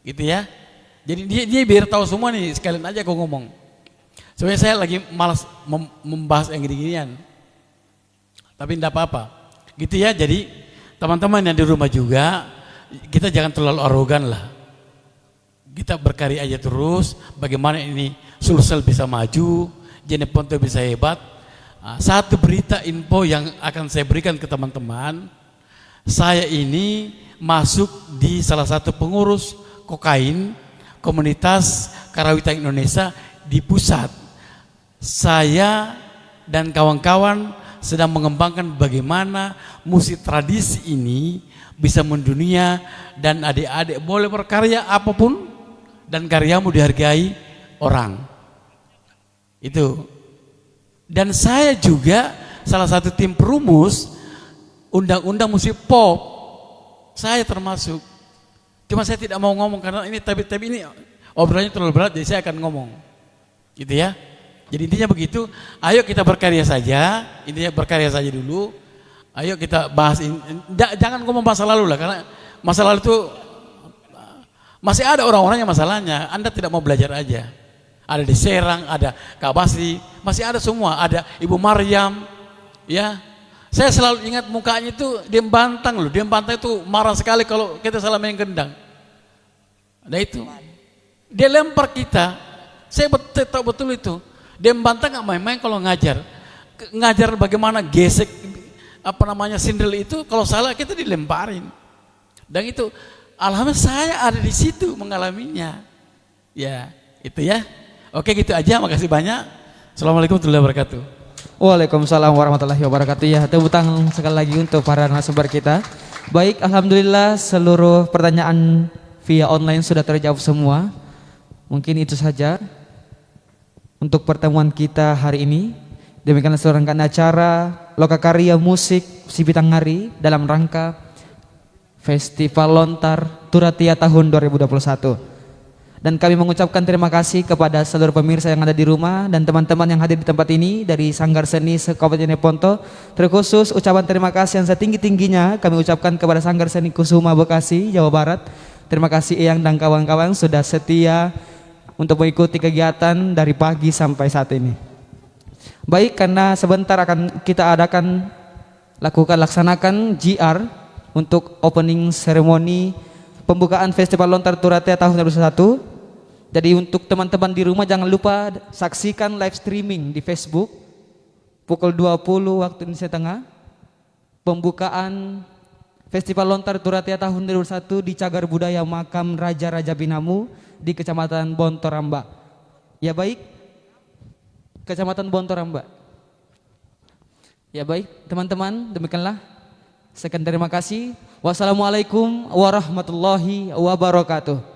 Speaker 9: gitu ya. Jadi dia biar tahu semua nih, sekalian aja aku ngomong. Sebenarnya saya lagi malas membahas yang gini-ginian, tapi tidak apa-apa, gitu ya. Jadi teman-teman yang di rumah juga, kita jangan terlalu arogan lah. Kita berkarya aja terus, bagaimana ini Sulsel bisa maju, Jeneponto bisa hebat. Satu berita info yang akan saya berikan ke teman-teman, saya ini masuk di salah satu pengurus kokain komunitas Karawitan Indonesia di pusat. Saya dan kawan-kawan sedang mengembangkan bagaimana musik tradisi ini bisa mendunia, dan adik-adik boleh berkarya apapun dan karyamu dihargai orang. Itu. Dan saya juga salah satu tim perumus undang-undang musik pop. Saya termasuk. Cuma saya tidak mau ngomong karena ini tapi ini obrolannya terlalu berat, jadi saya akan ngomong. Gitu ya. Jadi intinya begitu, ayo kita berkarya saja, intinya berkarya saja dulu. Ayo kita bahas ini. Jangan ngomong masa lalu lah, karena masa lalu itu masih ada orang-orang yang masalahnya. Anda tidak mau belajar aja. Ada di Serang, ada Kak Basri, masih ada semua. Ada Ibu Maryam, ya. Saya selalu ingat mukanya itu Diem Bantang loh. Diem Bantang itu marah sekali kalau kita salah main gendang. Nah itu, dia lempar kita. Saya tahu betul itu. Diem Bantang nggak main-main kalau ngajar bagaimana gesek sindel itu, kalau salah kita dilemparin. Dan itu alhamdulillah saya ada di situ mengalaminya. Ya, itu ya. Oke, gitu aja. Makasih banyak. Assalamualaikum warahmatullahi wabarakatuh.
Speaker 1: Waalaikumsalam warahmatullahi wabarakatuh. Ya, tepuk tangan sekali lagi untuk para narasumber kita. Baik, alhamdulillah seluruh pertanyaan via online sudah terjawab semua. Mungkin itu saja untuk pertemuan kita hari ini. Demikianlah seluruh rangkaian acara Lokakarya Musik Sibitangari dalam rangka Festival Lontar Turatia tahun 2021. Dan kami mengucapkan terima kasih kepada seluruh pemirsa yang ada di rumah dan teman-teman yang hadir di tempat ini dari Sanggar Seni Kabupaten Jeneponto. Terkhusus ucapan terima kasih yang setinggi-tingginya kami ucapkan kepada Sanggar Seni Kusuma Bekasi, Jawa Barat. Terima kasih Eyang dan kawan-kawan sudah setia untuk mengikuti kegiatan dari pagi sampai saat ini. Baik, karena sebentar akan kita laksanakan GR untuk opening ceremony pembukaan Festival Lontar Turatia tahun 2021. Jadi untuk teman-teman di rumah jangan lupa saksikan live streaming di Facebook pukul 20 waktu Indonesia Tengah. Pembukaan Festival Lontar Turatia tahun 2021 di Cagar Budaya Makam Raja-Raja Binamu di Kecamatan Bontoramba. Ya baik, Kecamatan Bontoramba. Ya baik teman-teman, demikianlah. Sekian terima kasih. Wassalamualaikum warahmatullahi wabarakatuh.